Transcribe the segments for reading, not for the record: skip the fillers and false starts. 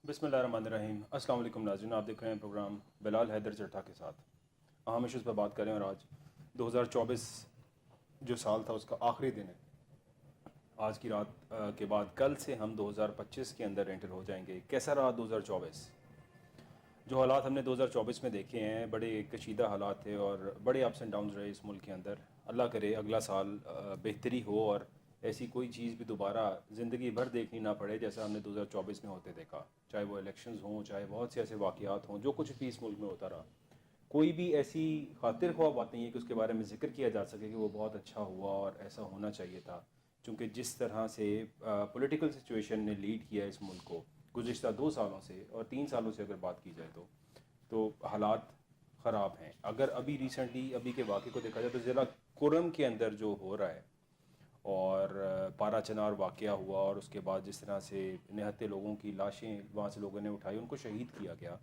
बिस्मिल्लाहिर्रहमानिर्रहीम। अस्सलाम वालेकुम नाज़रीन, आप देख रहे हैं प्रोग्राम बिलाल हैदर चट्टा के साथ। अहम इश्यूज़ पर बात करें और आज 2024 जो साल था उसका आखिरी दिन है। आज की रात के बाद कल से हम 2025 के अंदर एंटर हो जाएंगे। कैसा रहा 2024? जो हालात हमने 2024 में देखे हैं बड़े कशीदा हालात थे और बड़े अप्स एंड डाउन्स रहे इस मुल्क के अंदर। अल्लाह करे अगला साल बेहतरी हो और ऐसी कोई चीज़ भी दोबारा ज़िंदगी भर देखनी ना पड़े जैसा हमने 2024 में होते देखा। चाहे वो इलेक्शंस हों, चाहे बहुत से ऐसे वाक़यात हों, जो कुछ भी इस मुल्क में होता रहा, कोई भी ऐसी खातिर ख्वाह बात नहीं है कि उसके बारे में ज़िक्र किया जा सके कि वो बहुत अच्छा हुआ और ऐसा होना चाहिए था। चूँकि जिस तरह से पॉलिटिकल सिचुएशन ने लीड किया इस मुल्क को गुज़िश्ता 2 सालों से और 3 सालों से अगर बात की जाए तो हालात ख़राब हैं। अगर अभी रिसेंटली अभी के वाक़े को देखा जाए तो ज़िला कुरम के अंदर जो हो रहा है और पारा चनार वाक़या हुआ और उसके बाद जिस तरह से निहत्ते लोगों की लाशें वहाँ से लोगों ने उठाई, उनको शहीद किया गया,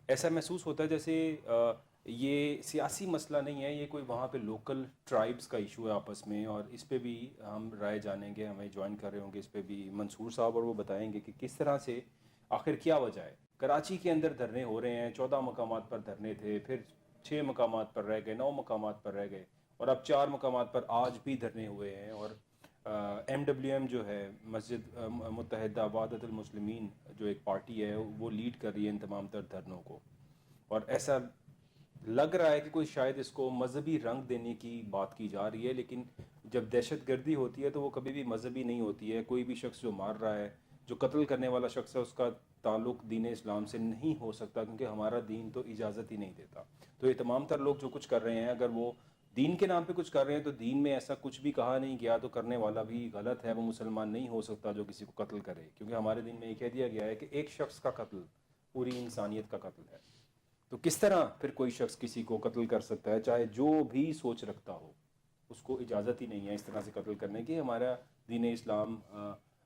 ऐसा महसूस होता है जैसे ये सियासी मसला नहीं है, ये कोई वहाँ पे लोकल ट्राइब्स का इशू है आपस में। और इस पे भी हम राय जानेंगे, हमें ज्वाइन कर रहे होंगे इस पे भी मंसूर साहब, और वो बताएंगे कि किस तरह से आखिर क्या वजह है। कराची के अंदर धरने हो रहे हैं, 14 मकामात पर धरने थे, फिर 6 मकामात पर रह गए, 9 मकामात पर रह गए और अब 4 मकामात पर आज भी धरने हुए हैं। और MWM जो है मस्जिद मुत्तहिदा वहदतुल मुस्लिमीन जो एक पार्टी है वो लीड कर रही है इन तमाम तर धरनों को। और ऐसा लग रहा है कि कोई शायद इसको मजहबी रंग देने की बात की जा रही है, लेकिन जब दहशत गर्दी होती है तो वो कभी भी मजहबी नहीं होती है। कोई भी शख्स जो मार रहा है, जो कत्ल करने वाला शख्स है, उसका ताल्लुक दीन इस्लाम से नहीं हो सकता क्योंकि हमारा दीन तो इजाज़त ही नहीं देता। तो ये तमाम तर लोग जो कुछ कर रहे हैं, अगर वो दीन के नाम पे कुछ कर रहे हैं तो दीन में ऐसा कुछ भी कहा नहीं गया, तो करने वाला भी गलत है, वो मुसलमान नहीं हो सकता जो किसी को कत्ल करे, क्योंकि हमारे दीन में ये कह दिया गया है कि एक शख्स का कत्ल पूरी इंसानियत का कत्ल है। तो किस तरह फिर कोई शख्स किसी को कत्ल कर सकता है, चाहे जो भी सोच रखता हो, उसको इजाज़त ही नहीं है इस तरह से कत्ल करने की। हमारा दीन इस्लाम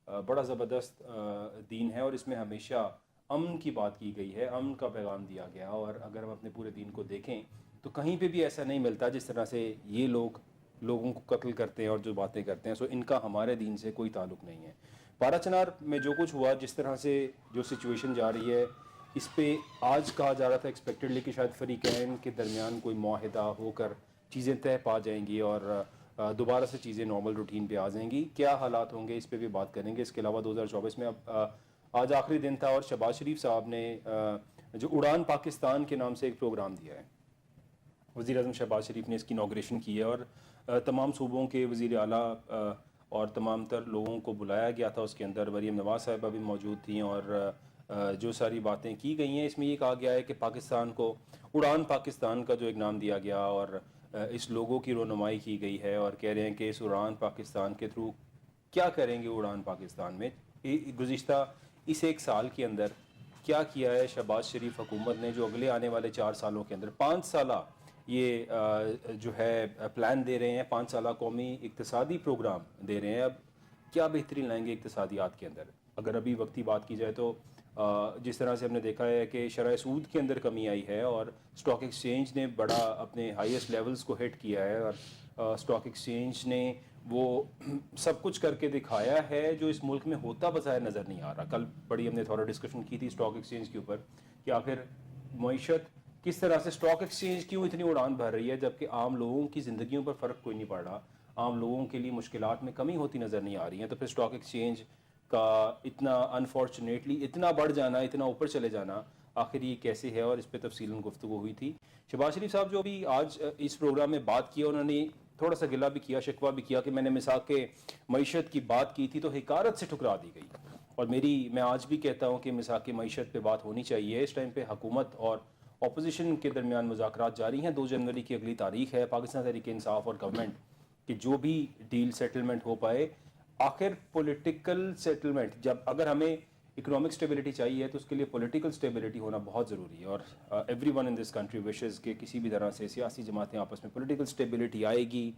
बड़ा ज़बरदस्त दीन है और इसमें हमेशा अमन की बात की गई है, अमन का पैगाम दिया गया। और अगर हम अपने पूरे दीन को देखें तो कहीं पे भी ऐसा नहीं मिलता जिस तरह से ये लोग लोगों को कत्ल करते हैं और जो बातें करते हैं। सो इनका हमारे दीन से कोई ताल्लुक़ नहीं है। पारा चनार में जो कुछ हुआ, जिस तरह से जो सिचुएशन जा रही है, इस पे आज कहा जा रहा था एक्सपेक्टेडली कि शायद फरीकैन के दरमियान कोई मुआहिदा होकर चीज़ें तय पा जाएंगी और दोबारा से चीज़ें नॉर्मल रूटीन पे आ जाएंगी। क्या हालात होंगे इस पे भी बात करेंगे। इसके अलावा 2024 में अब आज आखिरी दिन था और शहबाज शरीफ साहब ने जो उड़ान पाकिस्तान के नाम से एक प्रोग्राम दिया है, वज़ीर आज़म शहबाज शरीफ ने इसकी इनॉग्रेशन की है और तमाम सूबों के वज़ीर आला और तमाम तर लोगों को बुलाया गया था। उसके अंदर मरीम नवाज़ साहिबा भी मौजूद थी और जो सारी बातें की गई हैं इसमें ये कहा गया है कि पाकिस्तान को उड़ान पाकिस्तान का जो एक नाम दिया गया और इस लोगों की रोनुमाई की गई है और कह रहे हैं कि इस उड़ान पाकिस्तान के थ्रू क्या करेंगे उड़ान पाकिस्तान में। गुज़िश्ता इस एक साल के अंदर क्या किया है शहबाज शरीफ हुकूमत ने, जो अगले आने वाले 4 सालों के अंदर 5 साला ये जो है प्लान दे रहे हैं, 5 साला कौमी इक्तिसादी प्रोग्राम दे रहे हैं। अब क्या बेहतरीन लाएंगे इक्तिसादियात के अंदर। अगर अभी वक्ती बात की जाए तो जिस तरह से हमने देखा है कि शरह सूद के अंदर कमी आई है और स्टॉक एक्सचेंज ने बड़ा अपने हाईएस्ट लेवल्स को हिट किया है और स्टॉक एक्सचेंज ने वो सब कुछ करके दिखाया है जो इस मुल्क में होता बजाय नज़र नहीं आ रहा। कल बड़ी हमने थोड़ा डिस्कशन की थी स्टॉक एक्सचेंज के ऊपर कि आखिर मईशत किस तरह से स्टॉक एक्सचेंज क्यों इतनी उड़ान भर रही है जबकि आम लोगों की ज़िंदगियों पर फ़र्क कोई नहीं पड़ रहा, आम लोगों के लिए मुश्किलात में कमी होती नज़र नहीं आ रही है। तो फिर स्टॉक एक्सचेंज का इतना अनफॉर्चुनेटली इतना बढ़ जाना, इतना ऊपर चले जाना, आखिर ये कैसे है, और इस पर तफसीलन गुफ्तगू हुई थी। शहबाज शरीफ साहब जो भी आज इस प्रोग्राम में बात किया, उन्होंने थोड़ा सा गिला भी किया, शिकवा भी किया कि मैंने मिसाक के मईशत की बात की थी तो हिकारत से ठुकरा दी गई। और मैं आज भी कहता हूँ कि मिसाक की मईशत पर बात होनी चाहिए। इस टाइम पर हुकूमत और अपोजिशन के दरमियान मुज़ाकरात जारी हैं। 2 जनवरी की अगली तारीख है। पाकिस्तान तहरीक इंसाफ और गवर्नमेंट कि जो भी डील सेटलमेंट हो पाए, आखिर पॉलिटिकल सेटलमेंट, जब अगर हमें इकोनॉमिक स्टेबिलिटी चाहिए तो उसके लिए पॉलिटिकल स्टेबिलिटी होना बहुत ज़रूरी है। और everyone in this country wishes के किसी भी तरह से सियासी जमातें आपस में पॉलिटिकल स्टेबिलिटी आएगी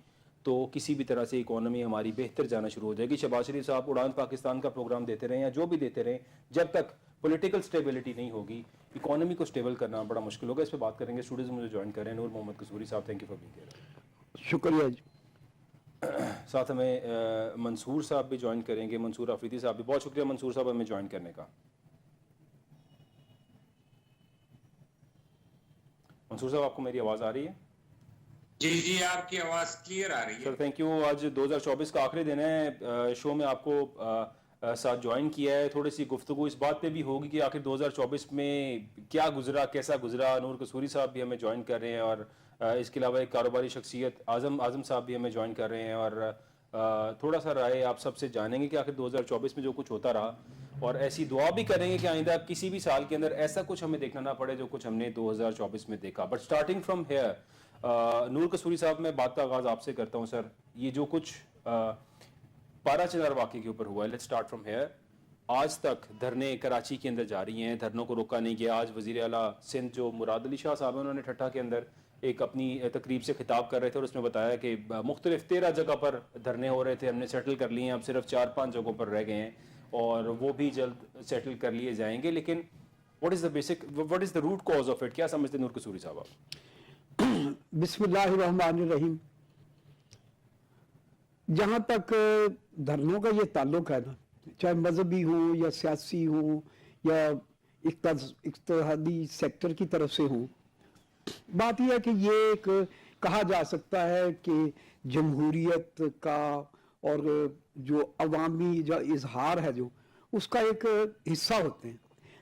तो किसी भी तरह से इकोनॉमी हमारी बेहतर जाना शुरू हो जाएगी। शहबाज शरीफ साहब उड़ान पाकिस्तान का प्रोग्राम देते रहें या जो भी देते रहें, जब तक पॉलिटिकल स्टेबिलिटी नहीं होगी इकोनॉमी को स्टेबल करना बड़ा मुश्किल होगा। इस पर बात करेंगे। स्टूडियोज मुझे ज्वाइन करें नूर मोहम्मद कसूरी साहब, thank you for being here. शुक्रिया जी। साथ हमें मंसूर साहब भी ज्वाइन करेंगे, मंसूर आफरीदी साहब भी। बहुत शुक्रिया मंसूर साहब हमें ज्वाइन करने का। منصور صاحب آپ کو میری آواز آ رہی ہے؟ جی جی آپ کی آواز کلیئر آ رہی ہے سر تھینک یو. آج 2024 کا آخری دن ہے. شو میں آپ کو ساتھ جوائن کیا ہے. تھوڑی سی گفتگو اس بات پہ بھی ہوگی کہ آخر 2024 میں کیا گزرا, کیسا گزرا. نور قصوری صاحب بھی ہمیں جوائن کر رہے ہیں, اور اس کے علاوہ ایک کاروباری شخصیت اعظم صاحب بھی ہمیں جوائن کر رہے ہیں, اور تھوڑا سا رائے آپ سب سے جانیں گے کہ آخر 2024 میں جو کچھ ہوتا رہا, اور ایسی دعا بھی کریں گے کہ آئندہ کسی بھی سال کے اندر ایسا کچھ ہمیں دیکھنا نہ پڑے جو کچھ ہم نے 2024 میں دیکھا. بٹ اسٹارٹنگ فرام ہیئر, نور قصوری صاحب میں بات کا آغاز آپ سے کرتا ہوں. سر, یہ جو کچھ پارا چنار واقعے کے اوپر ہوا ہے, لیٹس اسٹارٹ فرام ہیئر. آج تک دھرنے کراچی کے اندر جاری ہیں, دھرنوں کو روکا نہیں گیا. آج وزیر اعلیٰ سندھ جو مراد علی شاہ صاحب ہیں, انہوں نے ٹھٹھا کے اندر ایک اپنی تقریب سے خطاب کر رہے تھے, اور اس میں بتایا کہ مختلف 13 جگہ پر دھرنے ہو رہے تھے, ہم نے سیٹل کر لیے ہیں, اب صرف 4-5 جگہوں پر رہ گئے ہیں, اور وہ بھی جلد سیٹل کر لیے جائیں گے. لیکن what is the root cause of it, کیا سمجھتے ہیں نور قصوری صاحب آپ؟ بسم اللہ الرحمن الرحیم. جہاں تک دھرنوں کا یہ تعلق ہے نا, چاہے مذہبی ہو یا سیاسی ہو یا اقتصادی سیکٹر کی طرف سے ہو, بات یہ ہے کہ یہ ایک کہا جا سکتا ہے کہ جمہوریت کا اور جو عوامی جو اظہار ہے جو اس کا ایک حصہ ہوتے ہیں.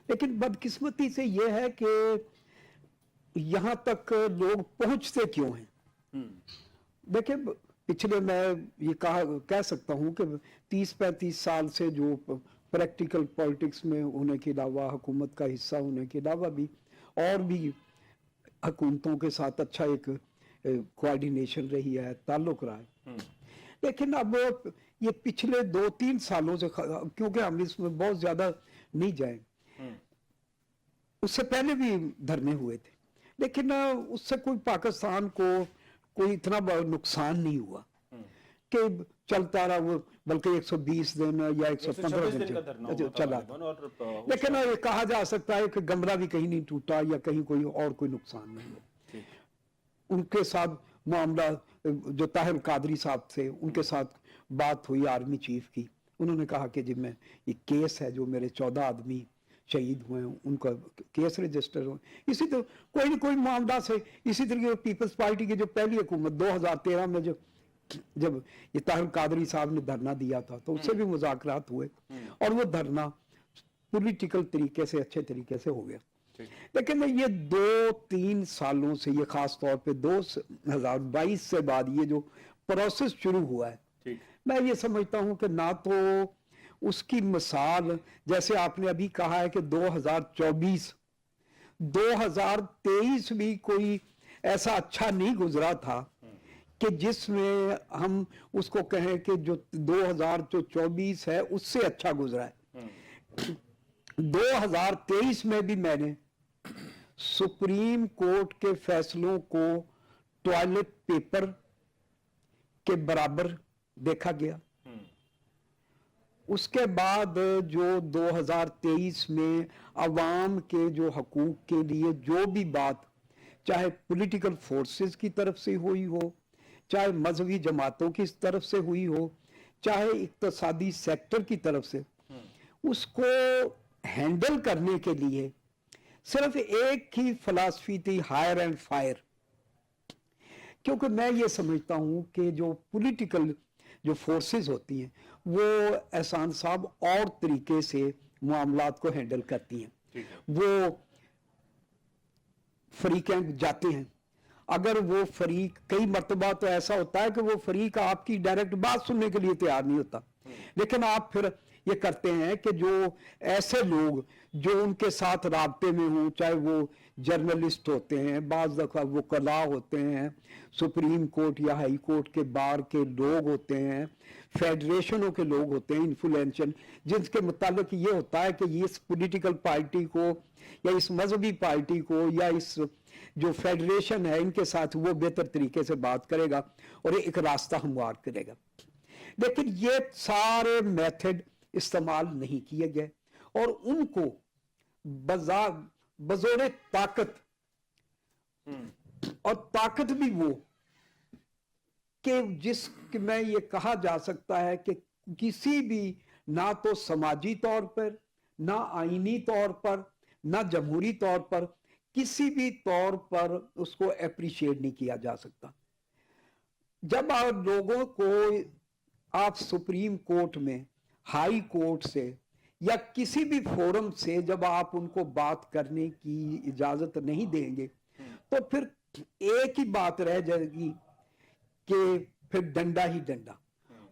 لیکن بدقسمتی سے یہ ہے کہ یہاں تک لوگ پہنچتے کیوں ہیں. دیکھیں, پچھلے میں یہ کہہ سکتا ہوں کہ 30-35 سال سے جو پریکٹیکل پالیٹکس میں ہونے کے علاوہ, حکومت کا حصہ ہونے کے علاوہ بھی اور بھی حکومتوں کے ساتھ اچھا ایک کوآرڈینیشن رہی ہے, تعلق رہا ہے. لیکن اب یہ پچھلے 2-3 سالوں سے, کیونکہ ہم اس میں بہت زیادہ نہیں جائیں, اس سے پہلے بھی دھرنے ہوئے تھے, لیکن اس سے کوئی پاکستان کو کوئی اتنا بڑا نقصان نہیں ہوا کہ چلتا رہا وہ, بلکہ 120 دن یا 115 دن چلا تھا. لیکن یہ کہا جا سکتا ہے کہ گمرہ بھی کہیں نہیں ٹوٹا یا کہیں کوئی نقصان نہیں ہوا. ان کے ساتھ معاملہ جو طاہر قادری صاحب تھے, ان کے ساتھ بات ہوئی آرمی چیف کی, انہوں نے کہا کہ جی میں یہ کیس ہے جو میرے 14 آدمی شہید ہوئے ہیں, ان کا کیس رجسٹر ہوئے. اسی طرح کوئی نہ کوئی معاملہ سے, اسی طرح پیپلز پارٹی کی جو پہلی حکومت 2013 میں جب یہ طاہر قادری صاحب نے دھرنا دیا تھا تو اس سے بھی مذاکرات ہوئے, اور وہ دھرنا پولیٹیکل طریقے سے اچھے طریقے سے ہو گیا. لیکن یہ 2-3 سالوں سے, یہ خاص طور پہ 2022 سے بعد یہ جو پروسیس شروع ہوا ہے, میں یہ سمجھتا ہوں کہ نہ تو اس کی مثال, جیسے آپ نے ابھی کہا ہے کہ 2023 بھی کوئی ایسا اچھا نہیں گزرا تھا کہ جس میں ہم اس کو کہیں کہ جو 2024 ہے اس سے اچھا گزرا ہے. 2023 میں بھی میں نے سپریم کورٹ کے فیصلوں کو ٹوائلٹ پیپر کے برابر دیکھا گیا. اس کے بعد جو 2023 میں عوام کے جو حقوق کے لیے جو بھی بات, چاہے پولیٹیکل فورسز کی طرف سے ہوئی ہو, چاہے مذہبی جماعتوں کی طرف سے ہوئی ہو, چاہے اقتصادی سیکٹر کی طرف سے, اس کو ہینڈل کرنے کے لیے صرف ایک ہی فلسفی تھی, ہائر اینڈ فائر. کیونکہ میں یہ سمجھتا ہوں کہ جو پولیٹیکل جو فورسز ہوتی ہیں وہ احسان صاحب اور طریقے سے معاملات کو ہینڈل کرتی ہیں. وہ فریقیں جاتے ہیں, اگر وہ فریق, کئی مرتبہ تو ایسا ہوتا ہے کہ وہ فریق آپ کی ڈائریکٹ بات سننے کے لیے تیار نہیں ہوتا, لیکن آپ پھر یہ کرتے ہیں کہ جو ایسے لوگ جو ان کے ساتھ رابطے میں ہوں, چاہے وہ جرنلسٹ ہوتے ہیں, بعض دفعہ وکلاء ہوتے ہیں, سپریم کورٹ یا ہائی کورٹ کے بار کے لوگ ہوتے ہیں, فیڈریشنوں کے لوگ ہوتے ہیں انفلوئنشل, جن کے متعلق یہ ہوتا ہے کہ یہ اس پولیٹیکل پارٹی کو یا اس مذہبی پارٹی کو یا اس جو فیڈریشن ہے ان کے ساتھ وہ بہتر طریقے سے بات کرے گا اور ایک راستہ ہموار کرے گا. لیکن یہ سارے میتھڈ استعمال نہیں کیے گئے, اور ان کو بزور طاقت, اور طاقت بھی وہ کہ جس میں یہ کہا جا سکتا ہے کہ کسی بھی نہ تو سماجی طور پر, نہ آئینی طور پر, نہ جمہوری طور پر किसी भी तौर पर उसको अप्रिशिएट नहीं किया जा सकता। जब आप लोगों को आप सुप्रीम कोर्ट में, हाई कोर्ट से या किसी भी फोरम से जब आप उनको बात करने की इजाजत नहीं देंगे तो फिर एक ही बात रह जाएगी कि फिर डंडा ही डंडा,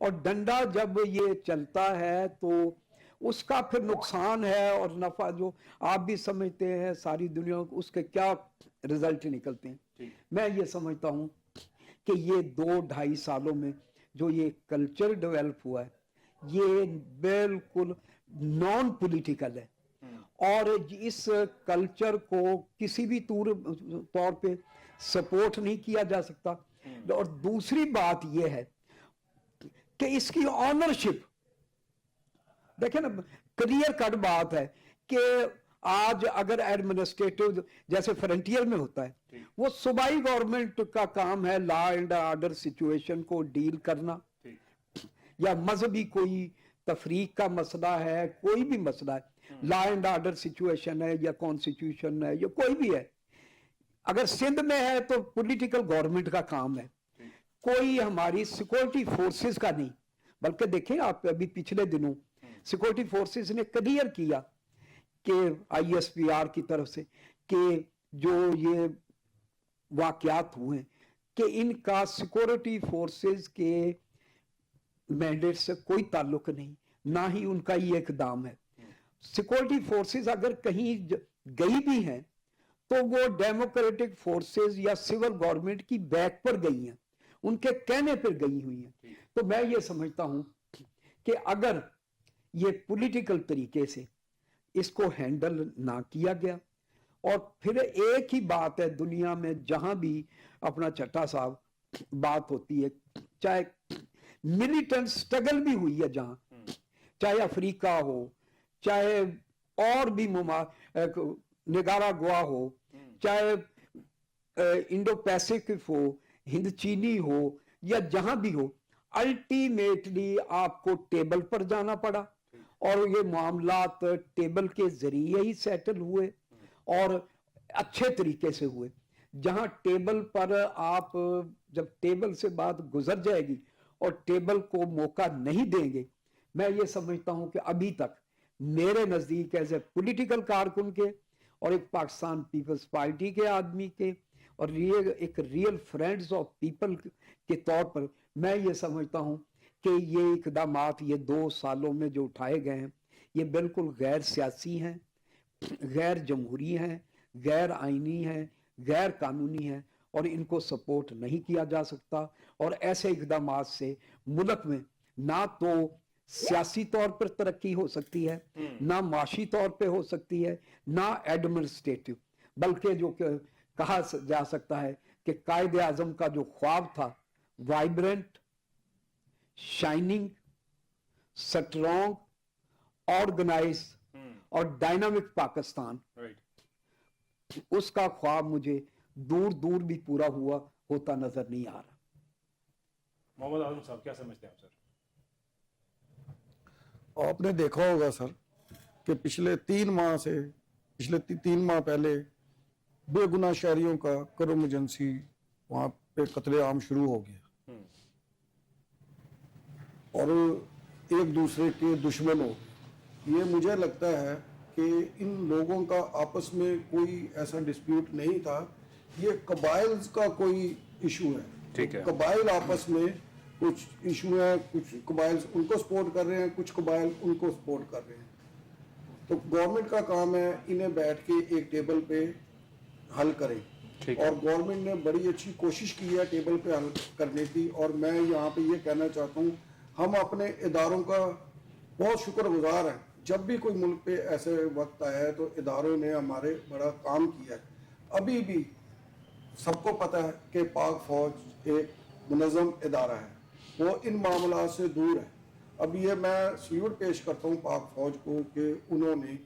और डंडा जब ये चलता है तो उसका फिर नुकसान है और नफा जो आप भी समझते हैं, सारी दुनिया को उसके क्या रिजल्ट निकलते हैं। मैं ये समझता हूँ कि ये 2-2.5 सालों में जो ये कल्चर डेवलप हुआ है ये बिल्कुल नॉन पॉलिटिकल है, और इस कल्चर को किसी भी तौर पे सपोर्ट नहीं किया जा सकता। और दूसरी बात ये है कि इसकी ऑनरशिप, देखें ना, क्लियर कट बात है कि आज अगर एडमिनिस्ट्रेटिव जैसे फ्रंटियर में होता है, वो सूबाई गवर्नमेंट का काम है लॉ एंड ऑर्डर सिचुएशन को डील करना, या मजहबी कोई तफरीक का मसला है, कोई भी मसला है, लॉ एंड ऑर्डर सिचुएशन है या कॉन्स्टिट्यूशन है या कोई भी है, अगर सिंध में है तो पॉलिटिकल गवर्नमेंट का काम है, कोई हमारी सिक्योरिटी फोर्सेस का नहीं। बल्कि देखें आप, अभी पिछले दिनों सिक्योरिटी फोर्सेस ने क्लियर किया कि ISPR की तरफ से कि जो ये वाकयात हुए कि इनका सिक्योरिटी फोर्सेस के मैंडेट से कोई ताल्लुक नहीं, ना ही उनका ये इकदाम है। सिक्योरिटी फोर्सेस अगर कहीं गई भी हैं तो वो डेमोक्रेटिक फोर्सेस या सिविल गवर्नमेंट की बैक पर गई हैं, उनके कहने पर गई हुई हैं। तो मैं ये समझता हूं कि अगर ये पॉलिटिकल तरीके से इसको हैंडल ना किया गया, और फिर एक ही बात है दुनिया में जहां भी अपना चट्टा साहब बात होती है, चाहे मिलिटेंट स्ट्रगल भी हुई है जहां, चाहे अफ्रीका हो, चाहे और भी निकारागुआ हो, चाहे इंडो पैसिफिक हो, हिंद चीनी हो, या जहां भी हो, अल्टीमेटली आपको टेबल पर जाना पड़ा, और ये मामलात टेबल के जरिए ही सेटल हुए और अच्छे तरीके से हुए। जहां टेबल पर आप, जब टेबल से बात गुजर जाएगी और टेबल को मौका नहीं देंगे, मैं ये समझता हूं कि अभी तक मेरे नजदीक एज ए पॉलिटिकल कारकुन के और एक पाकिस्तान पीपल्स पार्टी के आदमी के और एक रियल फ्रेंड्स ऑफ पीपल के तौर पर मैं ये समझता हूं कि ये इकदामात ये 2 सालों में जो उठाए गए हैं ये बिल्कुल गैर सियासी हैं, गैर जमहूरी हैं, गैर आइनी हैं, गैर कानूनी हैं, और इनको सपोर्ट नहीं किया जा सकता। और ऐसे इकदामात से मुल्क में ना तो सियासी तौर पर तरक्की हो सकती है, ना माशी तौर पे हो सकती है, ना एडमिनिस्ट्रेटिव, बल्कि जो कहा जा सकता है कि कायदे आजम का जो ख्वाब था, वाइब्रेंट, शाइनिंग, स्ट्रॉन्ग, ऑर्गेनाइज और डायनामिक पाकिस्तान, उसका ख्वाब मुझे दूर दूर भी पूरा हुआ होता नजर नहीं आ रहा। मोहम्मद आजम साहब क्या समझते हैं आप सर? आपने देखा होगा सर कि पिछले 3 माह पहले बेगुनाह शहरियों का कर्म एजेंसी वहां पे कत्लेआम शुरू हो गया और एक दूसरे के दुश्मन हो गए। ये मुझे लगता है कि इन लोगों का आपस में कोई ऐसा डिस्प्यूट नहीं था, ये कबाइल का कोई इशू है। ठीक है। कबाइल आपस में कुछ इशू है, कुछ कबाइल उनको सपोर्ट कर रहे हैं, कुछ कबाइल उनको सपोर्ट कर रहे हैं। तो गवर्नमेंट का काम है इन्हें बैठ के एक टेबल पे हल करें, और गवर्नमेंट ने बड़ी अच्छी कोशिश की है टेबल पे हल करने की। और मैं यहाँ पे ये कहना चाहता हूँ, हम अपने इदारों का बहुत शुक्रगुजार हैं। जब भी कोई मुल्क पे ऐसे वक्त आया है तो इदारों ने हमारे बड़ा काम किया है। अभी भी सबको पता है कि पाक फौज एक मुनज़्ज़म इदारा है, वो इन मामला से दूर है। अब ये मैं सल्यूट पेश करता हूँ पाक फौज को कि उन्होंने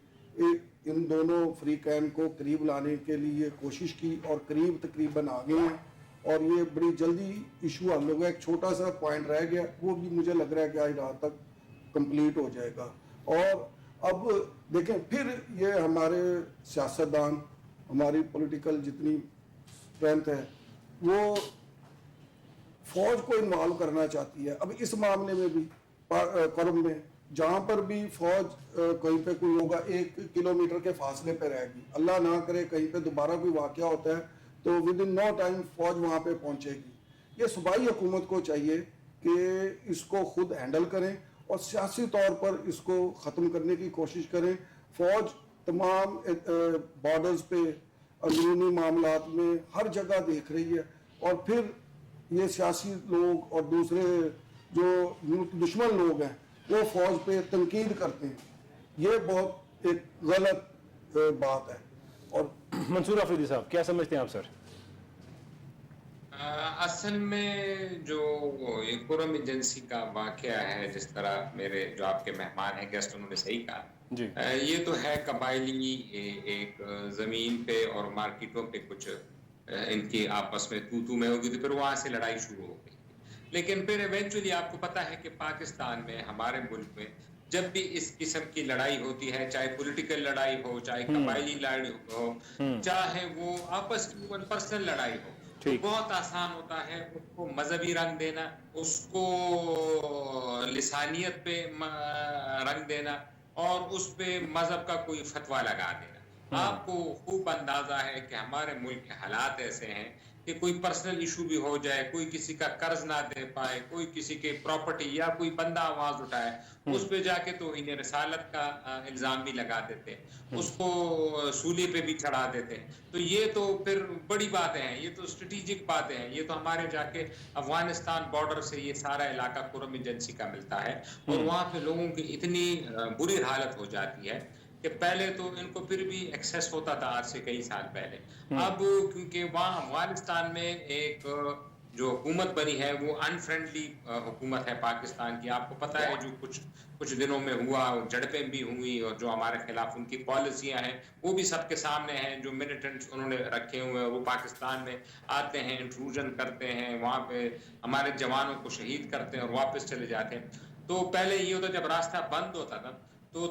इन दोनों फ्रीकैन को करीब लाने के लिए कोशिश की और करीब तकरीबन आ गए हैं, और ये बड़ी जल्दी इशू हल होगा। एक छोटा सा पॉइंट रह गया, वो भी मुझे लग रहा है कि आज रात तक कंप्लीट हो जाएगा। और अब देखें फिर ये हमारे सियासतदान ہماری پولیٹیکل جتنی اسٹرینتھ ہے وہ فوج کو انوالو کرنا چاہتی ہے. اب اس معاملے میں بھی کرم میں جہاں پر بھی فوج کہیں پہ کوئی ہوگا 1 کلومیٹر کے فاصلے پہ رہے گی, اللہ نہ کرے کہیں پہ دوبارہ کوئی واقعہ ہوتا ہے تو ود ان نو ٹائم فوج وہاں پہ پہنچے گی. یہ صوبائی حکومت کو چاہیے کہ اس کو خود ہینڈل کریں اور سیاسی طور پر اس کو ختم کرنے کی کوشش کریں. فوج تمام بارڈرز پہ اندرونی معاملات میں ہر جگہ دیکھ رہی ہے, اور پھر یہ سیاسی لوگ اور دوسرے جو دشمن لوگ ہیں وہ فوج پہ تنقید کرتے ہیں. یہ بہت ایک غلط بات ہے. اور منصور آفریدی صاحب کیا سمجھتے ہیں آپ سر؟ اصل میں جو یہ قرم ایجنسی کا واقعہ ہے, جس طرح میرے جو آپ کے مہمان ہیں گیسٹ انہوں نے صحیح کہا, جی یہ تو ہے قبائلی ایک زمین پہ اور مارکیٹوں پہ کچھ ان کی آپس میں تو میں ہوگی تو پھر وہاں سے لڑائی شروع ہو گئی. لیکن پھر ایونچولی آپ کو پتا ہے کہ پاکستان میں, ہمارے ملک میں جب بھی اس قسم کی لڑائی ہوتی ہے, چاہے پولیٹیکل لڑائی ہو, چاہے قبائلی لڑائی ہو, چاہے وہ آپس کی پرسنل لڑائی ہو, تو بہت آسان ہوتا ہے اس کو مذہبی رنگ دینا, اس کو لسانیت پہ رنگ دینا, اور اس پہ مذہب کا کوئی فتویٰ لگا دینا. آپ کو خوب اندازہ ہے کہ ہمارے ملک کے حالات ایسے ہیں کہ کوئی پرسنل ایشو بھی ہو جائے, کوئی کسی کا قرض نہ دے پائے, کوئی کسی کے پراپرٹی یا کوئی بندہ آواز اٹھائے, اس پہ جا کے تو انہیں رسالت کا الزام بھی لگا دیتے, اس کو سولی پہ بھی چڑھا دیتے. تو یہ تو پھر بڑی باتیں ہیں, یہ تو اسٹریٹجک باتیں ہیں. یہ تو ہمارے جا کے افغانستان بارڈر سے یہ سارا علاقہ قرم ایجنسی کا ملتا ہے, اور وہاں پہ لوگوں کی اتنی بری حالت ہو جاتی ہے کہ پہلے تو ان کو پھر بھی ایکسیس ہوتا تھا آج سے کئی سال پہلے. اب کیونکہ وہاں افغانستان میں ایک جو حکومت بنی ہے وہ ان فرینڈلی حکومت ہے پاکستان کی. آپ کو پتہ ہے جو کچھ دنوں میں ہوا, جھڑپیں بھی ہوئی, اور جو ہمارے خلاف ان کی پالیسیاں ہیں وہ بھی سب کے سامنے ہیں. جو ملیٹنٹس انہوں نے رکھے ہوئے ہیں وہ پاکستان میں آتے ہیں, انٹروژن کرتے ہیں, وہاں پہ ہمارے جوانوں کو شہید کرتے ہیں اور واپس چلے جاتے ہیں. تو پہلے یہ ہوتا جب راستہ بند ہوتا تھا تو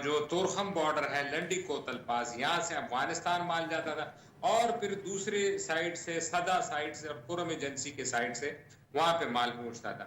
جو تورخم بارڈر ہے لنڈی کوتل پاس, یہاں سے افغانستان مال جاتا تھا, اور پھر دوسری سائڈ سے صدا سائڈ سے اور قرم ایجنسی کے سائڈ سے وہاں پہ مال پہنچتا تھا.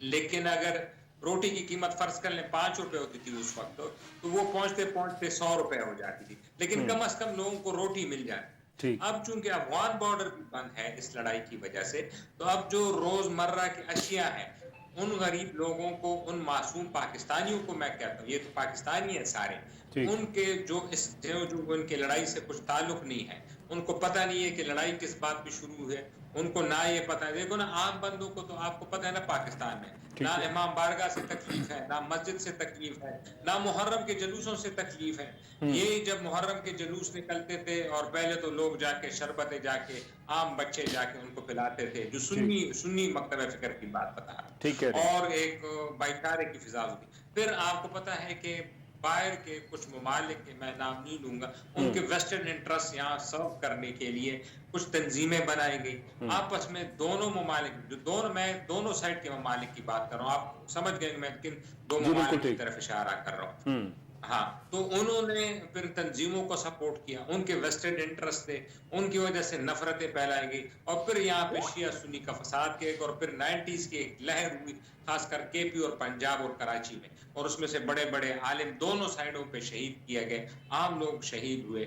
لیکن اگر روٹی کی قیمت فرض کر لیں 5 روپے ہوتی تھی اس وقت, تو وہ پہنچتے پہنچتے 100 روپے ہو جاتی تھی, لیکن کم از کم لوگوں کو روٹی مل جاتی. اب چونکہ افغان بارڈر بھی بند ہے اس لڑائی کی وجہ سے, تو اب جو روزمرہ کی اشیاء ہیں ان غریب لوگوں کو, ان معصوم پاکستانیوں کو میں کہتا ہوں, یہ تو پاکستانی ہیں سارے, ان کے جو ان کے لڑائی سے کچھ تعلق نہیں ہے, ان کو پتہ نہیں ہے کہ لڑائی کس بات پہ شروع ہے, ان کو نہ یہ پتہ ہے. دیکھو نا عام بندوں کو تو آپ کو پتہ ہے نا پاکستان میں نہ امام بارگاہ سے تکلیف ہے, نہ مسجد سے تکلیف ہے, نہ محرم کے جلوسوں سے تکلیف ہے. یہ جب محرم کے جلوس نکلتے تھے اور پہلے تو لوگ جا کے شربتیں جا کے عام بچے جا کے ان کو پلاتے تھے, جو سنی مکتبہ فکر کی بات بتا رہا, اور ایک بھائی چارے کی فضا ہوتی. پھر آپ کو پتہ ہے کہ باہر کے کچھ ممالک کے, میں نام نہیں لوں گا, ان کے ویسٹرن انٹرسٹ یہاں سرو کرنے کے لیے کچھ تنظیمیں بنائی گئی آپس میں. دونوں ممالک جو میں دونوں سائڈ کے ممالک کی بات کر رہا ہوں, آپ سمجھ گئے میں کن دو ممالک کی طرف اشارہ کر رہا ہوں. ہاں, تو انہوں نے پھر تنظیموں کو سپورٹ کیا, ان کے ویسٹرن انٹرسٹ تھے, ان کی وجہ سے نفرتیں پھیلائی گئی, اور پھر یہاں پہ شیعہ سنی کا فساد کے اور پھر 90s کی ایک لہر ہوئی, خاص کر کے پی اور پنجاب اور کراچی میں, اور اس میں سے بڑے بڑے عالم دونوں سائڈوں پہ شہید کیے گئے, عام لوگ شہید ہوئے.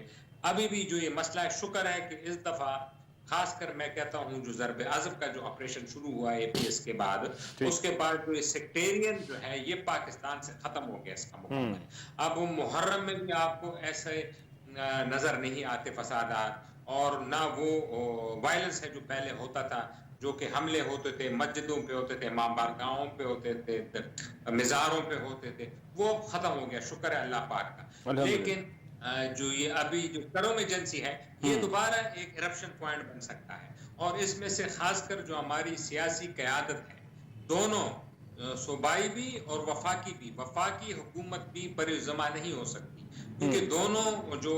ابھی بھی جو یہ مسئلہ ہے, شکر ہے کہ اس دفعہ خاص کر میں کہتا ہوں جو ضرب عضب کا جو آپریشن شروع ہوا ہے APS کے بعد, اس کے بعد جو یہ سیکٹیرین جو ہے یہ پاکستان سے ختم ہو گیا اس کا مکمل. اب محرم میں بھی آپ کو ایسے نظر نہیں آتے فسادات, اور نہ وہ وائلنس ہے جو پہلے ہوتا تھا, جو کہ حملے ہوتے تھے, مسجدوں پہ ہوتے تھے, ماں بارگاہوں پہ ہوتے تھے, مزاروں پہ ہوتے تھے, وہ ختم ہو گیا, شکر ہے اللہ پاک کا. لیکن جو یہ ابھی جو کرم ایجنسی ہے یہ دوبارہ ایک ایرپشن پوائنٹ بن سکتا ہے, اور اس میں سے خاص کر جو ہماری سیاسی قیادت ہے, دونوں صوبائی بھی اور وفاقی بھی, وفاقی حکومت بھی بر-الزماں نہیں ہو سکتی, کیونکہ دونوں جو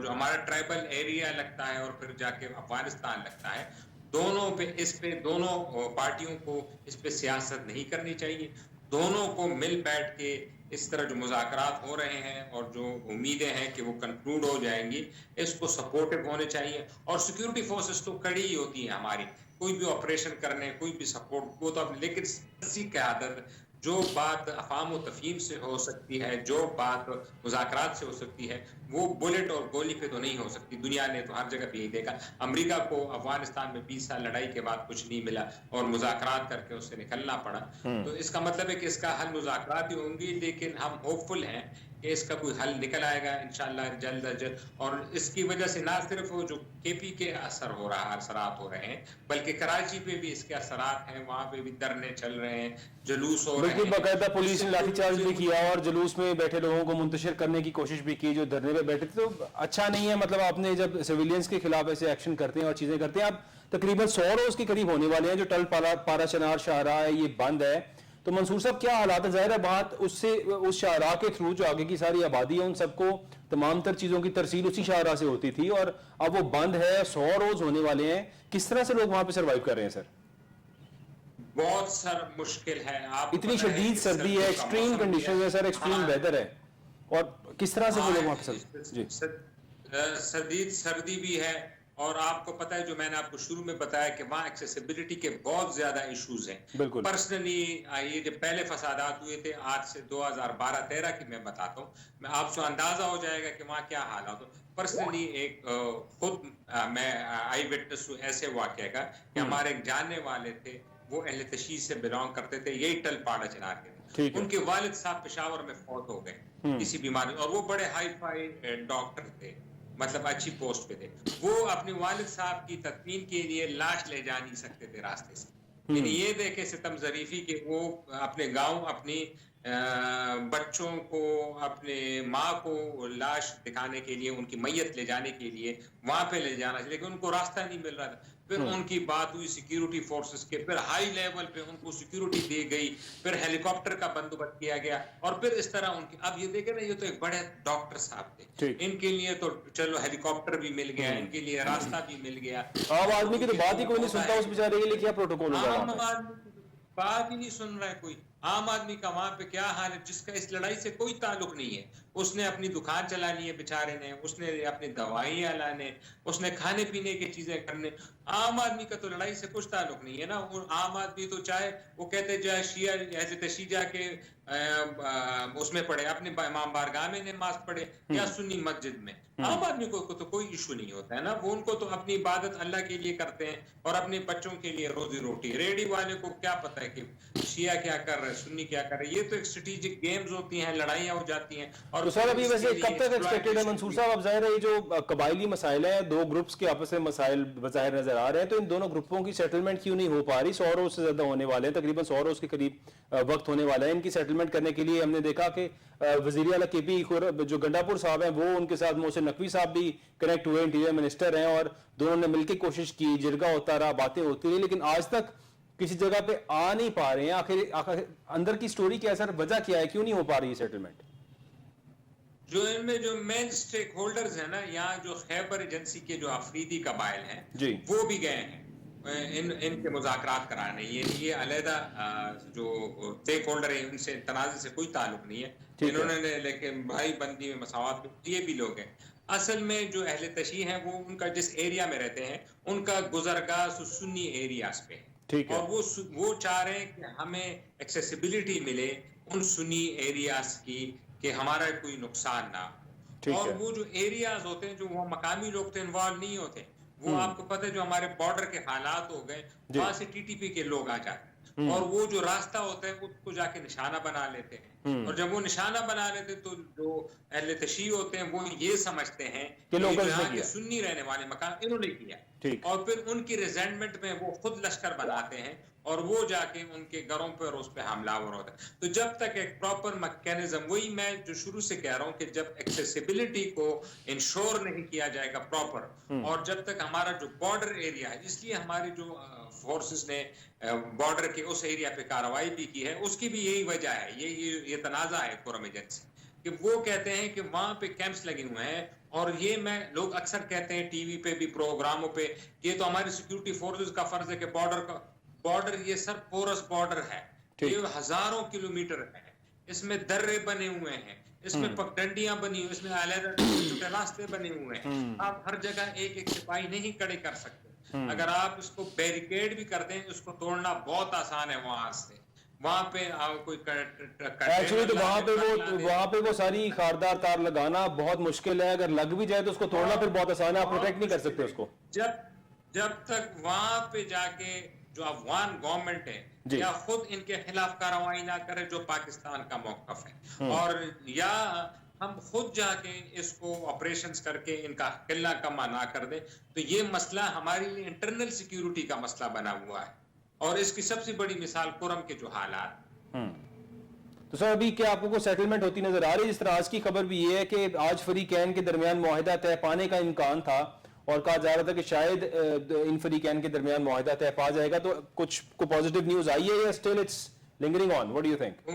ہمارا ٹرائبل ایریا لگتا ہے اور پھر جا کے افغانستان لگتا ہے, دونوں پہ دونوں پارٹیوں کو اس پہ سیاست نہیں کرنی چاہیے. दोनों को मिल बैठ के इस तरह जो मुज़ाकरात हो रहे हैं और जो उम्मीदें हैं कि वो कंक्लूड हो जाएंगी, इसको सपोर्टिव होने चाहिए। और सिक्योरिटी फोर्सेस तो कड़ी ही होती है हमारी, कोई भी ऑपरेशन करने, कोई भी सपोर्ट, वो तो अब, लेकिन सियासी क़यादत, जो बात अफ़ाम व तफ़हीम से हो सकती है, जो बात मुज़ाकरात से हो सकती है, वो बुलेट और गोली पे तो नहीं हो सकती। दुनिया ने तो हर जगह पे यही देखा। अमेरिका को अफ़गानिस्तान में 20 साल लड़ाई के बाद कुछ नहीं मिला और मुज़ाकरात करके उससे निकलना पड़ा। तो इसका मतलब है कि इसका हल मुज़ाकरात ही होंगी, लेकिन हम होपफुल हैं कि इसका कोई हल निकल आएगा इंशाअल्लाह जल्द अज जल्द। और इसकी वजह से ना सिर्फ वो जो केपी के असरात हो रहे हैं, बल्कि कराची पे भी इसके असरात हैं, वहाँ पे भी धरने चल रहे हैं, जुलूस हो रहे बिल्कुल, हैं। बाकायदा पुलिस ने लाठीचार्ज भी किया और जुलूस में बैठे लोगों को मुंतशिर करने की कोशिश भी की जो धरने पे बैठे थे। तो अच्छा नहीं है, मतलब आपने जब सिविलियंस के खिलाफ ऐसे एक्शन करते हैं और चीजें करते हैं, आप तकरीबन 100 रोज के करीब होने वाले हैं जो टल पारा चनार शाहराह है ये बंद है। तो मंसूर साहब क्या हालात है? जाहिर है बात उससे उस शाहराह के थ्रू जो आगे की सारी आबादी है उन सबको तमाम तर चीजों की तरसील उसी शाहराह से होती थी और अब वो बंद है, 100 रोज होने वाले हैं। किस तरह से लोग वहां पे सर्वाइव कर रहे हैं सर? बहुत सर मुश्किल है। आप इतनी शदीद सर्दी है, एक्सट्रीम कंडीशन है सर, एक्सट्रीम वेदर है, और किस तरह से वो लोग वहां पे जी शदीद सर्दी भी है। और आपको पता है, जो मैंने आपको शुरू में बताया कि वहाँ एक्सेसिबिलिटी के बहुत ज्यादा इश्यूज हैं। बिल्कुल। पर्सनली ये जो पहले फसादात हुए थे आज से 2012-13 की मैं बताता हूँ, मैं आपको अंदाजा हो जाएगा कि वहाँ क्या हालात हो। पर्सनली एक खुद मैं आई विटनेस हूँ ऐसे वाक़े का कि हमारे एक जानने वाले थे, वो अहले तशीह से बिलोंग करते थे, यही टल पाड़ा चिनार के। उनके वालिद साहब पेशावर में फौत हो गए किसी बीमारी, और वो बड़े हाई फाई डॉक्टर थे, मतलब अच्छी पोस्ट पे थे। वो अपने वालिद साहब की तदफीन के लिए लाश ले जा नहीं सकते थे रास्ते से। यानी ये देखे सितम ज़रीफी कि वो अपने गांव, अपनी बच्चों को, अपने माँ को लाश दिखाने के लिए, उनकी मैयत ले जाने के लिए वहां पे ले जाना, लेकिन उनको रास्ता नहीं मिल रहा था। फिर उनकी बात हुई सिक्योरिटी फोर्सेस के, फिर हाई लेवल पे उनको सिक्योरिटी दी गई, फिर हेलीकॉप्टर का बंदोबस्त किया गया, और फिर इस तरह उनकी, अब ये देखे ना, ये तो एक बड़े डॉक्टर साहब थे, इनके लिए तो चलो हेलीकॉप्टर भी मिल गया, इनके लिए रास्ता भी मिल गया। आम आदमी की तो बात ही कोई नहीं सुनता, उस बेचारे के लिए क्या प्रोटोकॉल होगा? आम आदमी बात ही नहीं सुन रहा है कोई। आम आदमी का वहां पे क्या हाल है, जिसका इस लड़ाई से कोई ताल्लुक नहीं है। उसने अपनी दुकान चलानी है बेचारे ने, उसने अपनी दवाइयाँ लाने, उसने खाने पीने की चीजें करने। आम आदमी का तो लड़ाई से कुछ ताल्लुक नहीं है ना। आम आदमी तो चाहे वो कहते जाए शिया ऐसे तशी जाके उसमें पढ़े, अपने इमाम बारगाह में नमाज पढ़े या सुन्नी मस्जिद में, आम आदमी को तो कोई इशू नहीं होता है ना। वो उनको तो अपनी इबादत अल्लाह के लिए करते हैं और अपने बच्चों के लिए रोजी रोटी। रेडी वाले को क्या पता है कि शिया क्या कर रहे हैं, सुन्नी क्या कर रहे हैं। ये तो एक स्ट्रेटेजिक गेम्स होती हैं, लड़ाइयाँ हो जाती हैं। और तो सर अभी वैसे कब तक एक्सपेक्टेड है मंसूर साहब? अब जाहिर है ये जो कबायली मसाइल है, दो ग्रुप्स के आपस में मसाइल बज़ाहिर नजर आ रहे हैं, तो इन दोनों ग्रुपों की सेटलमेंट क्यों नहीं हो पा रही? 100 रोज से ज्यादा होने वाले हैं, तकरीबन 100 रोज के करीब वक्त होने वाला है इनकी सेटलमेंट करने के लिए। हमने देखा कि वजीर आला केपी जो गंडापुर साहब हैं, वो उनके साथ मोहसिन नकवी साहब भी कनेक्ट हुए, इंटीरियर मिनिस्टर हैं, और दोनों ने मिलकर कोशिश की, जिरगा होता रहा, बातें होती रही, लेकिन आज तक किसी जगह पे आ नहीं पा रहे हैं। आखिर अंदर की स्टोरी क्या है सर, वजह क्या है, क्यों नहीं हो पा रही है सेटलमेंट? जो इनमें जो मेन स्टेक होल्डर्स हैं ना, यहाँ जो खैबर एजेंसी के जो अफरीदी कबाइल हैं जी, वो भी गए हैं इनके मुज़ाकरात कराने। ये अलहदा जो स्टेक होल्डर है, उनसे तनाज़े से कोई ताल्लुक नहीं है इन्होंने, लेकिन भाई बंदी में मसावत ये भी लोग हैं। असल में जो अहले तशी हैं, वो उनका जिस एरिया में रहते हैं, उनका गुजरगाह सुन्नी एरियाज पे है, और वो चाह रहे हैं कि हमें एक्सेसिबिलिटी मिले उन सुन्नी एरियाज की, कि हमारा कोई नुकसान ना। और वो जो एरियाज होते हैं, जो वो मकामी लोग तो इन्वॉल्व नहीं होते। वो आपको पता है, जो हमारे बॉर्डर के हालात हो गए, वहां से टीटीपी के लोग आ जाते हैं, और वो जो रास्ता होता है उसको जाके निशाना बना लेते हैं। और जब वो निशाना बना लेते हैं, तो जो अहले तशी होते हैं, वो ये समझते हैं कि यहाँ के सुन्नी रहने वाले मकान इन्होंने किया, और फिर उनकी रिजेंटमेंट में वो खुद लश्कर बनाते हैं, और वो जाके उनके घरों पर उस पर हमलावर होता है। तो जब तक एक प्रॉपर मैकेनिज्म, वही मैं जो शुरू से कह रहा हूँ कि जब एक्सेसिबिलिटी को इंश्योर नहीं किया जाएगा प्रॉपर, और जब तक हमारा जो बॉर्डर एरिया है, इसलिए हमारी जो फोर्सेस ने बॉर्डर के उस एरिया पे कार्रवाई भी की है, उसकी भी यही वजह है, ये तनाज़ा है कोरम एजेंसी, कि वो कहते हैं कि वहां पे कैंप्स लगे हुए हैं। और ये लोग अक्सर कहते हैं टीवी पे भी, प्रोग्रामों पे, ये तो हमारी सिक्योरिटी फोर्सेस का फर्ज है कि बॉर्डर ये सर पोरस बॉर्डर है, یہ ہزاروں کلومیٹر ہے، اس میں درے بنے ہوئے ہیں، اس میں پگڈنڈیاں بنی ہوئی، اس میں علیحدہ چھوٹے راستے بنے ہوئے ہیں. آپ ہر جگہ ایک ایک سپاہی نہیں کھڑے کر سکتے. اگر آپ اس کو بیریکیڈ بھی کر دیں، اس کو توڑنا بہت آسان ہے. وہاں سے وہاں پہ کوئی ایکچولی تو وہاں پہ وہ ساری خاردار تار لگانا بہت مشکل ہے. اگر لگ بھی جائے تو اس کو توڑنا پھر بہت آسان ہے. آپ پروٹیکٹ نہیں کر سکتے اس کو. جب تک وہاں پہ جا کے جو افغان گورنمنٹ ہے یا خود ان کے خلاف کارروائی نہ کرے جو پاکستان کا موقف ہے، اور یا ہم خود جا کے اس کو آپریشنز کر کے ان کا قلہ کما نہ کر دیں، تو یہ مسئلہ ہماری انٹرنل سیکیورٹی کا مسئلہ بنا ہوا ہے. اور اس کی سب سے بڑی مثال قرم کے جو حالات. تو سر ابھی کیا آپ کو کوئی سیٹلمنٹ ہوتی نظر آ رہی ہے؟ جس طرح آج کی خبر بھی یہ ہے کہ آج فریقین کے درمیان معاہدہ طے پانے کا امکان تھا اور کہا جا رہا تھا کہ شاید ان فریقین کے درمیان معاہدہ طے پا جائے گا. تو کچھ کو پازیٹیو نیوز آئی ہے یا still it's lingering on? What do you think?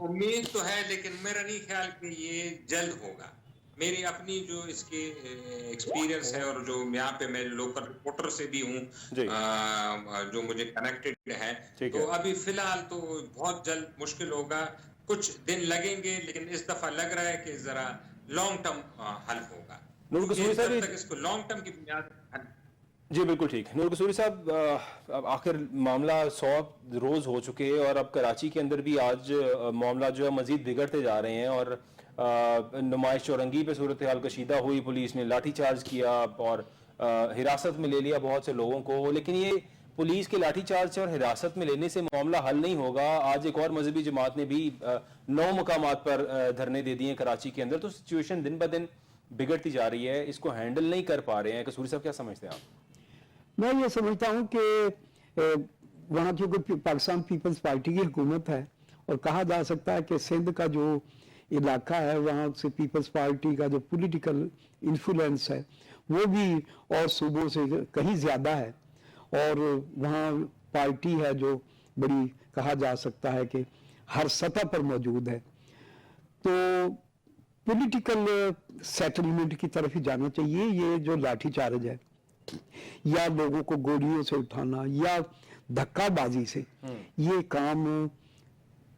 امید تو ہے، لیکن میرا نہیں خیال کہ یہ جلد ہوگا. میری اپنی جو اس کے ایکسپیرینس ہے اور جو یہاں پہ میں لوکل رپورٹر سے بھی ہوں جو مجھے کنیکٹڈ ہے، تو ابھی فی الحال تو بہت جلد مشکل ہوگا. کچھ دن لگیں گے، لیکن اس دفعہ لگ رہا ہے کہ ذرا لانگ ٹرم حل ہوگا. نور قصوری صاحب، جب تک اس کو لانگ ٹرم کی بنیاد. جی بالکل ٹھیک. نور قصوری صاحب، آخر معاملہ 100 روز ہو چکے اور اب کراچی کے اندر بھی آج معاملہ جو ہے مزید بگڑتے جا رہے ہیں اور نمائش چورنگی پہ صورتحال کشیدہ ہوئی. پولیس نے لاٹھی چارج کیا اور حراست میں لے لیا بہت سے لوگوں کو. لیکن یہ پولیس کے لاٹھی چارج اور حراست میں لینے سے معاملہ حل نہیں ہوگا. آج ایک اور مذہبی جماعت نے بھی 9 مقامات پر دھرنے دے دیے ہیں کراچی کے اندر. تو سچویشن دن بدن بگڑتی جا رہی ہے، اس کو ہینڈل نہیں کر پا رہے ہیں. قصوری صاحب کیا سمجھتے ہیں آپ؟ میں یہ سمجھتا ہوں کہ وہاں چونکہ پاکستان پیپلز پارٹی کی حکومت ہے اور کہا جا سکتا ہے کہ سندھ کا جو علاقہ ہے وہاں سے پیپلز پارٹی کا جو پولیٹیکل انفلوئنس ہے وہ بھی اور صوبوں سے کہیں زیادہ ہے، اور وہاں پارٹی ہے جو بڑی کہا جا سکتا ہے کہ ہر سطح پر موجود ہے. تو پولیٹیکل سیٹلمنٹ کی طرف ہی جانا چاہیے. یہ جو لاٹھی چارج ہے یا لوگوں کو گولیوں سے اٹھانا یا دھکا بازی سے، یہ کام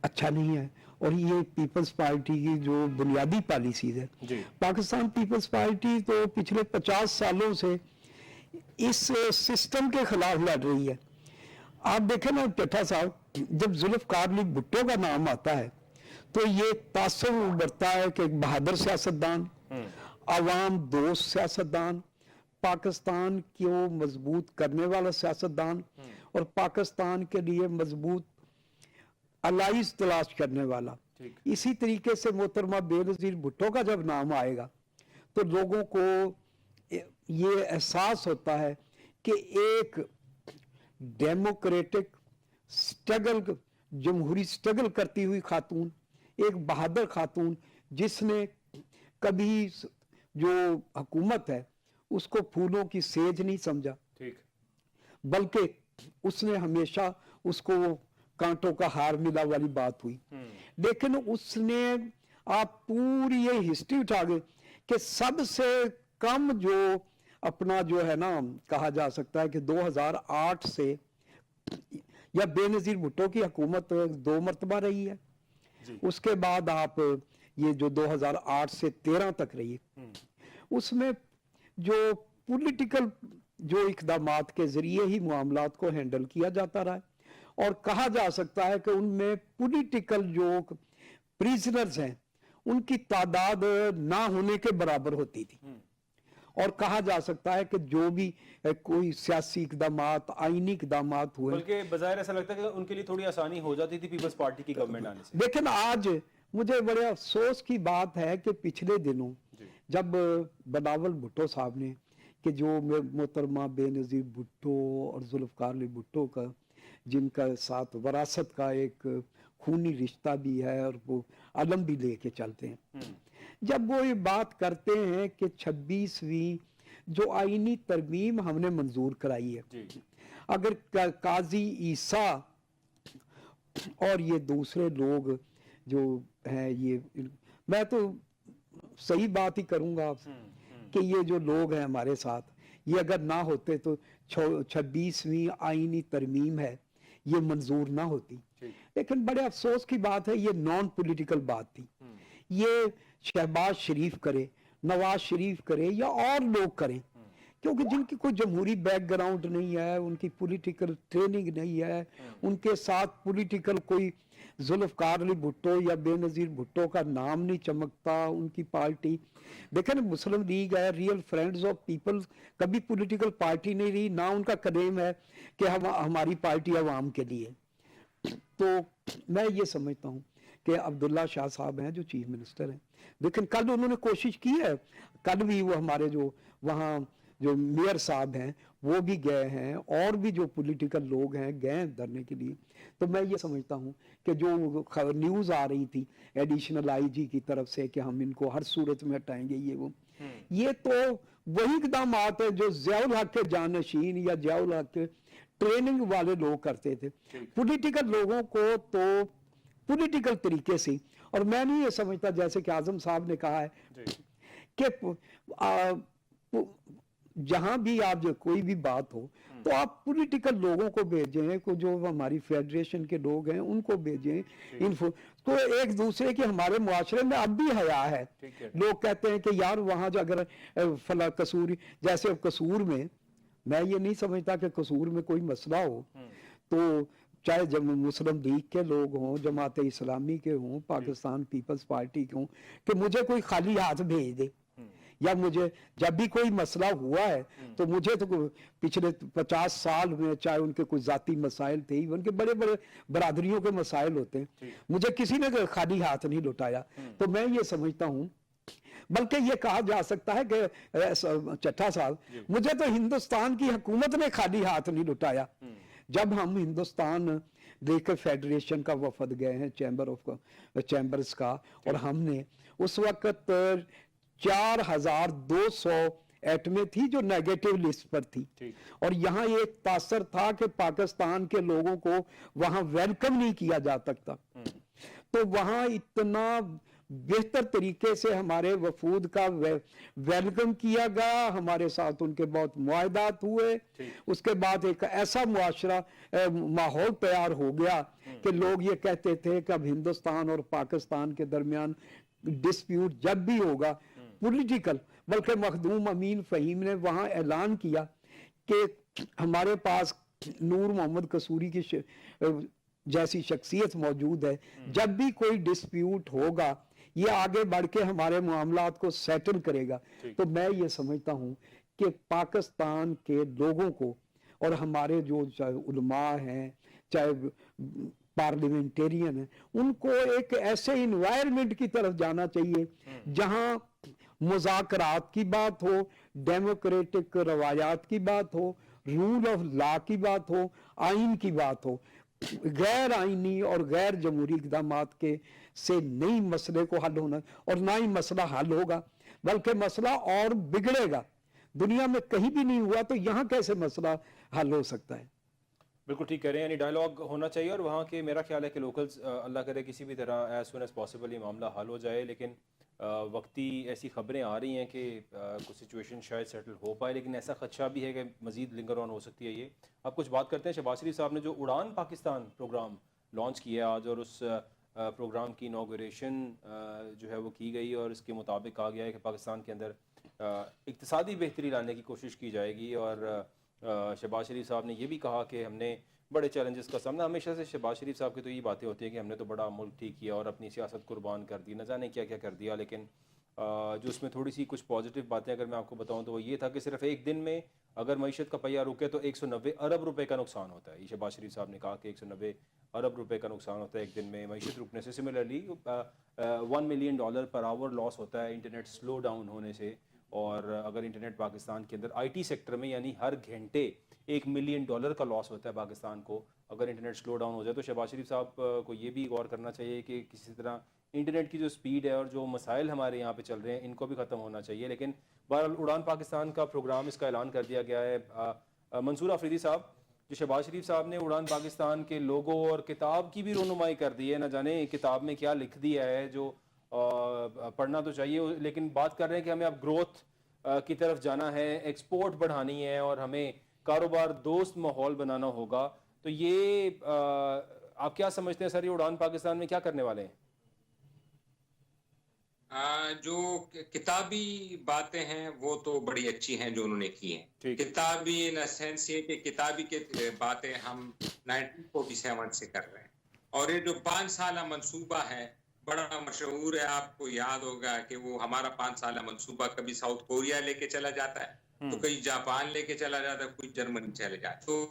اچھا نہیں ہے. اور یہ پیپلز پارٹی کی جو بنیادی پالیسیز ہے، پاکستان پیپلز پارٹی تو پچھلے 50 سالوں سے اس سسٹم کے خلاف لڑ رہی ہے. آپ دیکھیں نا ٹٹھا صاحب، جب ذوالفقار علی بھٹو کا نام آتا ہے تو یہ تاثر بڑھتا ہے کہ ایک بہادر سیاستدان، عوام دوست سیاستدان، پاکستان کو مضبوط کرنے والا سیاستدان اور پاکستان کے لیے مضبوط الائز تلاش کرنے والا. اسی طریقے سے محترمہ بے نظیر بھٹو کا جب نام آئے گا تو لوگوں کو یہ احساس ہوتا ہے کہ ایک ڈیموکریٹک سٹرگل، جمہوری سٹرگل کرتی ہوئی خاتون، ایک بہادر خاتون جس نے کبھی جو حکومت ہے اس کو پھولوں کی سیج نہیں سمجھا، بلکہ اس نے ہمیشہ اس کو کانٹوں کا ہار ملا والی بات ہوئی. لیکن اس نے، آپ پوری یہ ہسٹری اٹھا گئے کہ سب سے کم جو اپنا جو ہے نا کہا جا سکتا ہے کہ 2008 سے یا بے نظیر بھٹو کی حکومت 2 مرتبہ رہی ہے، اس کے بعد آپ یہ جو 2008 سے 13 تک رہی ہے، اس میں جو پولیٹیکل جو اقدامات کے ذریعے ہی معاملات کو ہینڈل کیا جاتا رہا ہے. اور کہا جا سکتا ہے کہ ان میں پولیٹیکل جو پریزنرز ہیں ان کی تعداد نہ ہونے کے برابر ہوتی تھی. اور کہا جا سکتا ہے کہ جو بھی کوئی سیاسی اقدامات، آئینی اقدامات ہوئے، بلکہ بظاہر ایسا لگتا ہے کہ ان کے لیے تھوڑی آسانی ہو جاتی تھی پیپلز پارٹی کی گورنمنٹ آنے سے. لیکن آج مجھے بڑے افسوس کی بات ہے کہ پچھلے دنوں جب بلاول بھٹو صاحب نے، کہ جو محترمہ بے نظیر بھٹو اور ذوالفقار علی بھٹو کا جن کا ساتھ وراثت کا ایک خونی رشتہ بھی ہے اور وہ علم بھی لے کے چلتے ہیں، جب وہ یہ بات کرتے ہیں کہ 26ویں جو آئینی ترمیم ہم نے منظور کرائی ہے، اگر قاضی عیسیٰ اور یہ دوسرے لوگ جو ہیں، یہ میں تو صحیح بات ہی کروں گا کہ یہ جو لوگ ہیں ہمارے ساتھ، یہ اگر نہ ہوتے تو 26ویں آئینی ترمیم ہے یہ منظور نہ ہوتی. लेकिन बड़े अफसोस की बात है, ये नॉन पॉलिटिकल बात थी। ये शहबाज शरीफ करे, नवाज शरीफ करे या और लोग करें, क्योंकि जिनकी कोई जमहूरी बैकग्राउंड नहीं है, उनकी पॉलिटिकल ट्रेनिंग नहीं है, उनके साथ पॉलिटिकल कोई जुल्फ़कार अली भुट्टो या बेनज़ीर भुट्टो का नाम नहीं चमकता, उनकी पार्टी देखें ना, मुस्लिम लीग है, रियल फ्रेंड्स ऑफ पीपल कभी पॉलिटिकल पार्टी नहीं रही, ना उनका क्लेम है कि हमारी पार्टी अवाम के लिए। तो मैं ये समझता हूँ कि अब्दुल्ला शाह साहब हैं जो चीफ मिनिस्टर हैं, लेकिन कल उन्होंने कोशिश की है, कल भी वो हमारे जो वहाँ जो मेयर साहब हैं वो भी गए हैं, और भी जो पॉलिटिकल लोग हैं गए हैं धरने के लिए। तो मैं ये समझता हूँ कि जो न्यूज़ आ रही थी एडिशनल आईजी की तरफ से कि हम इनको हर सूरत में हटाएंगे, ये तो वही इक़दामात है जो ज़ियाउल हक के जानशीन या ज़ियाउल हक के ट्रेनिंग वाले लोग करते थे। पॉलिटिकल लोगों को तो पॉलिटिकल तरीके से, और मैं नहीं ये समझता जैसे कि आजम साहब ने कहा है कि जहां भी आप जो कोई भी बात हो तो आप पॉलिटिकल लोगों को भेजें, को जो हमारी फेडरेशन के लोग हैं उनको भेजें इन्फो, तो एक दूसरे के हमारे मुआशरे में अब भी हया है। लोग कहते हैं कि यार वहां जो अगर फला कसूर, जैसे कसूर में मैं ये नहीं समझता कि कसूर में कोई मसला हो, तो चाहे जब मुस्लिम लीग के लोग हों, जमात इस्लामी के हों, पाकिस्तान पीपल्स पार्टी के हों, कि मुझे कोई खाली हाथ भेज दे, या मुझे जब भी कोई मसला हुआ है तो मुझे तो पिछले 50 साल में चाहे उनके कोई जाती मसाइल थे, उनके बड़े बड़े बरादरियों के मसाइल होते हैं, मुझे किसी ने खाली हाथ नहीं लुटाया। तो मैं ये समझता हूँ, बल्कि ये कहा जा सकता है कि चट्टा साहब, मुझे तो हिंदुस्तान की हुकूमत ने खाली हाथ नहीं लुटाया। जब हम हिंदुस्तान लेकर फेडरेशन का वफद गए हैं, चैम्बर्स का, और हमने उस वक्त 4200 एटमें थी जो नेगेटिव लिस्ट पर थी, और यहाँ एक तासर था कि पाकिस्तान के लोगों को वहां वेलकम नहीं किया जा सकता। तो वहां इतना बेहतर तरीके से हमारे वफूद का वेलकम किया गया, हमारे साथ उनके बहुत मुआहदात हुए, उसके बाद एक ऐसा मुआशरा माहौल तैयार हो गया कि लोग ये कहते थे कि अब हिंदुस्तान और पाकिस्तान के दरमियान डिस्प्यूट जब भी होगा पॉलिटिकल, बल्कि मखदूम अमीन फ़हीम ने वहां ऐलान किया कि हमारे पास नूर मोहम्मद कसूरी की जैसी शख्सियत मौजूद है, जब भी कोई डिस्प्यूट होगा ये आगे बढ़ के हमारे मामलात को सेटल करेगा। तो मैं ये समझता हूँ कि पाकिस्तान के लोगों को और हमारे जो चाहे उलमा हैं, चाहे पार्लियामेंटेरियन हैं, उनको एक ऐसे इन्वायरमेंट की तरफ जाना चाहिए जहां मुज़ाकरात की बात हो, डेमोक्रेटिक रवायात की बात हो, रूल ऑफ लॉ की बात हो, आइन की बात हो। गैर आइनी और गैर जमहूरी इक़दामात के से नई मसले को हल होना, और ना ही मसला हल होगा बल्कि मसला और बिगड़ेगा। दुनिया में कहीं भी नहीं हुआ तो यहाँ कैसे मसला हल हो सकता है? बिल्कुल ठीक कह रहे हैं, यानी डायलॉग होना चाहिए, और वहाँ के मेरा ख्याल है कि लोकल्स अल्लाह करे किसी भी तरह एज सुन एज पॉसिबल ये मामला हल हो जाए, लेकिन वक्ती ऐसी खबरें आ रही हैं कि कुछ सिचुएशन शायद सेटल हो पाए, लेकिन ऐसा खदशा भी है कि मज़ीद लिंगर ऑन हो सकती है ये। अब कुछ बात करते हैं, शहबाज शरीफ साहब ने जो उड़ान पाकिस्तान प्रोग्राम लॉन्च किया आज, और उस प्रोग्राम की इनाग्रेशन जो है वो की गई, और इसके मुताबिक कहा गया है कि पाकिस्तान के अंदर इक़्तिसादी बेहतरी लाने की कोशिश की जाएगी। और शहबाज शरीफ साहब ने ये भी कहा कि हमने बड़े चैलेंजेस का सामना, हमेशा से शहबाज शरीफ साहब की तो ये बातें होती हैं कि हमने तो बड़ा मुल्क ठीक किया और अपनी सियासत कुर्बान कर दी, न जाने क्या क्या कर दिया, लेकिन जो उसमें थोड़ी सी कुछ पॉजिटिव बातें अगर मैं आपको बताऊं तो वो ये था कि सिर्फ एक दिन में अगर मईशत का पहिया रुके तो 190 अरब रुपए का नुकसान होता है। ये शहबाज शरीफ साहब ने कहा कि 190 अरब रुपए का नुकसान होता है एक दिन में मईशत रुकने से। Similarly $1 million per hour loss होता है इंटरनेट स्लो डाउन होने से, और अगर इंटरनेट पाकिस्तान के अंदर IT सेक्टर में यानी हर घंटे $1 मिलियन का लॉस होता है पाकिस्तान को अगर इंटरनेट स्लो डाउन हो जाए। तो शहबाज शरीफ साहब को ये भी गौर करना चाहिए कि किसी तरह इंटरनेट की जो स्पीड है और जो मसाइल हमारे यहाँ पे चल रहे हैं इनको भी ख़त्म होना चाहिए। लेकिन बहरहाल उड़ान पाकिस्तान का प्रोग्राम, इसका ऐलान कर दिया गया है। मंसूर आफरीदी साहब, जो शहबाज शरीफ साहब ने उड़ान पाकिस्तान के लोगो और किताब की भी रोनुमाई कर दी है, न जाने किताब में क्या लिख दिया है जो पढ़ना तो चाहिए, लेकिन बात कर रहे हैं कि हमें अब ग्रोथ की तरफ जाना है, एक्सपोर्ट बढ़ानी है और हमें कारोबार दोस्त माहौल बनाना होगा। तो ये آپ کیا سمجھتے ہیں سر یہ اڑان پاکستان میں کیا کرنے والے ہیں؟ جو کتابی باتیں ہیں وہ تو بڑی اچھی ہیں جو انہوں نے کی ہیں. کتابی ان سینس یہ کہ کتابی کے باتیں ہم 1947 سے کر رہے ہیں, اور یہ جو 5 سالہ منصوبہ ہے بڑا مشہور ہے. آپ کو یاد ہوگا کہ وہ ہمارا 5 سالہ منصوبہ کبھی ساؤتھ کوریا لے کے چلا جاتا ہے, تو کئی جاپان لے کے چلا جاتا ہے, کوئی جرمنی چلے جاتا ہے, تو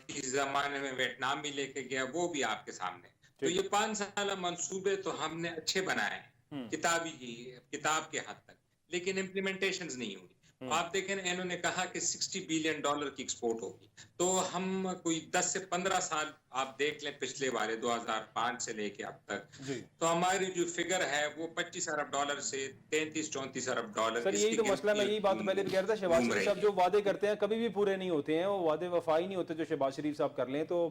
کسی زمانے میں ویتنام بھی لے کے گیا, وہ بھی آپ کے سامنے. تو یہ 5 سالہ منصوبے تو ہم نے اچھے بنائے ہیں کتاب کے حد تک, لیکن امپلیمنٹیشنز نہیں ہوئی. آپ دیکھیں انہوں نے کہا کہ $60 بلین کی ایکسپورٹ ہوگی, تو ہم کوئی 10 سے 15 سال آپ دیکھ لیں پچھلے والے 2005 سے لے کے اب تک, تو ہماری جو فگر ہے وہ $25 ارب سے $33-34 ارب. سر یہی تو مسئلہ, میں یہی بات پہلے بھی کہہ رہا تھا, شہباز شریف صاحب جو وعدے کرتے ہیں کبھی بھی پورے نہیں ہوتے ہیں, وہ وعدے وفائی نہیں ہوتے جو شہباز شریف صاحب کر لیں. تو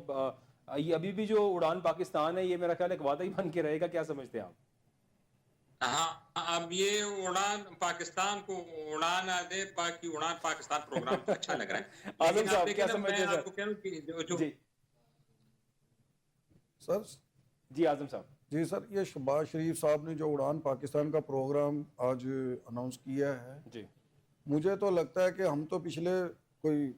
ابھی بھی جو اڑان پاکستان ہے یہ میرا خیال ایک وعدہ ہی بن کے رہے گا, کیا سمجھتے ہیں آپ؟ ہاں, اب یہ اڑان پاکستان کو اڑان دے, باقی اڑان پاکستان پروگرام تو اچھا لگ رہا ہے. آزم صاحب کیا سمجھتے ہیں؟ میں آپ کو کہہ رہا ہوں کہ سر جی آزم صاحب. جی سر, یہ شہباز شریف صاحب نے جو اڑان پاکستان کا پروگرام آج اناؤنس کیا ہے, جی مجھے تو لگتا ہے کہ ہم تو پچھلے کوئی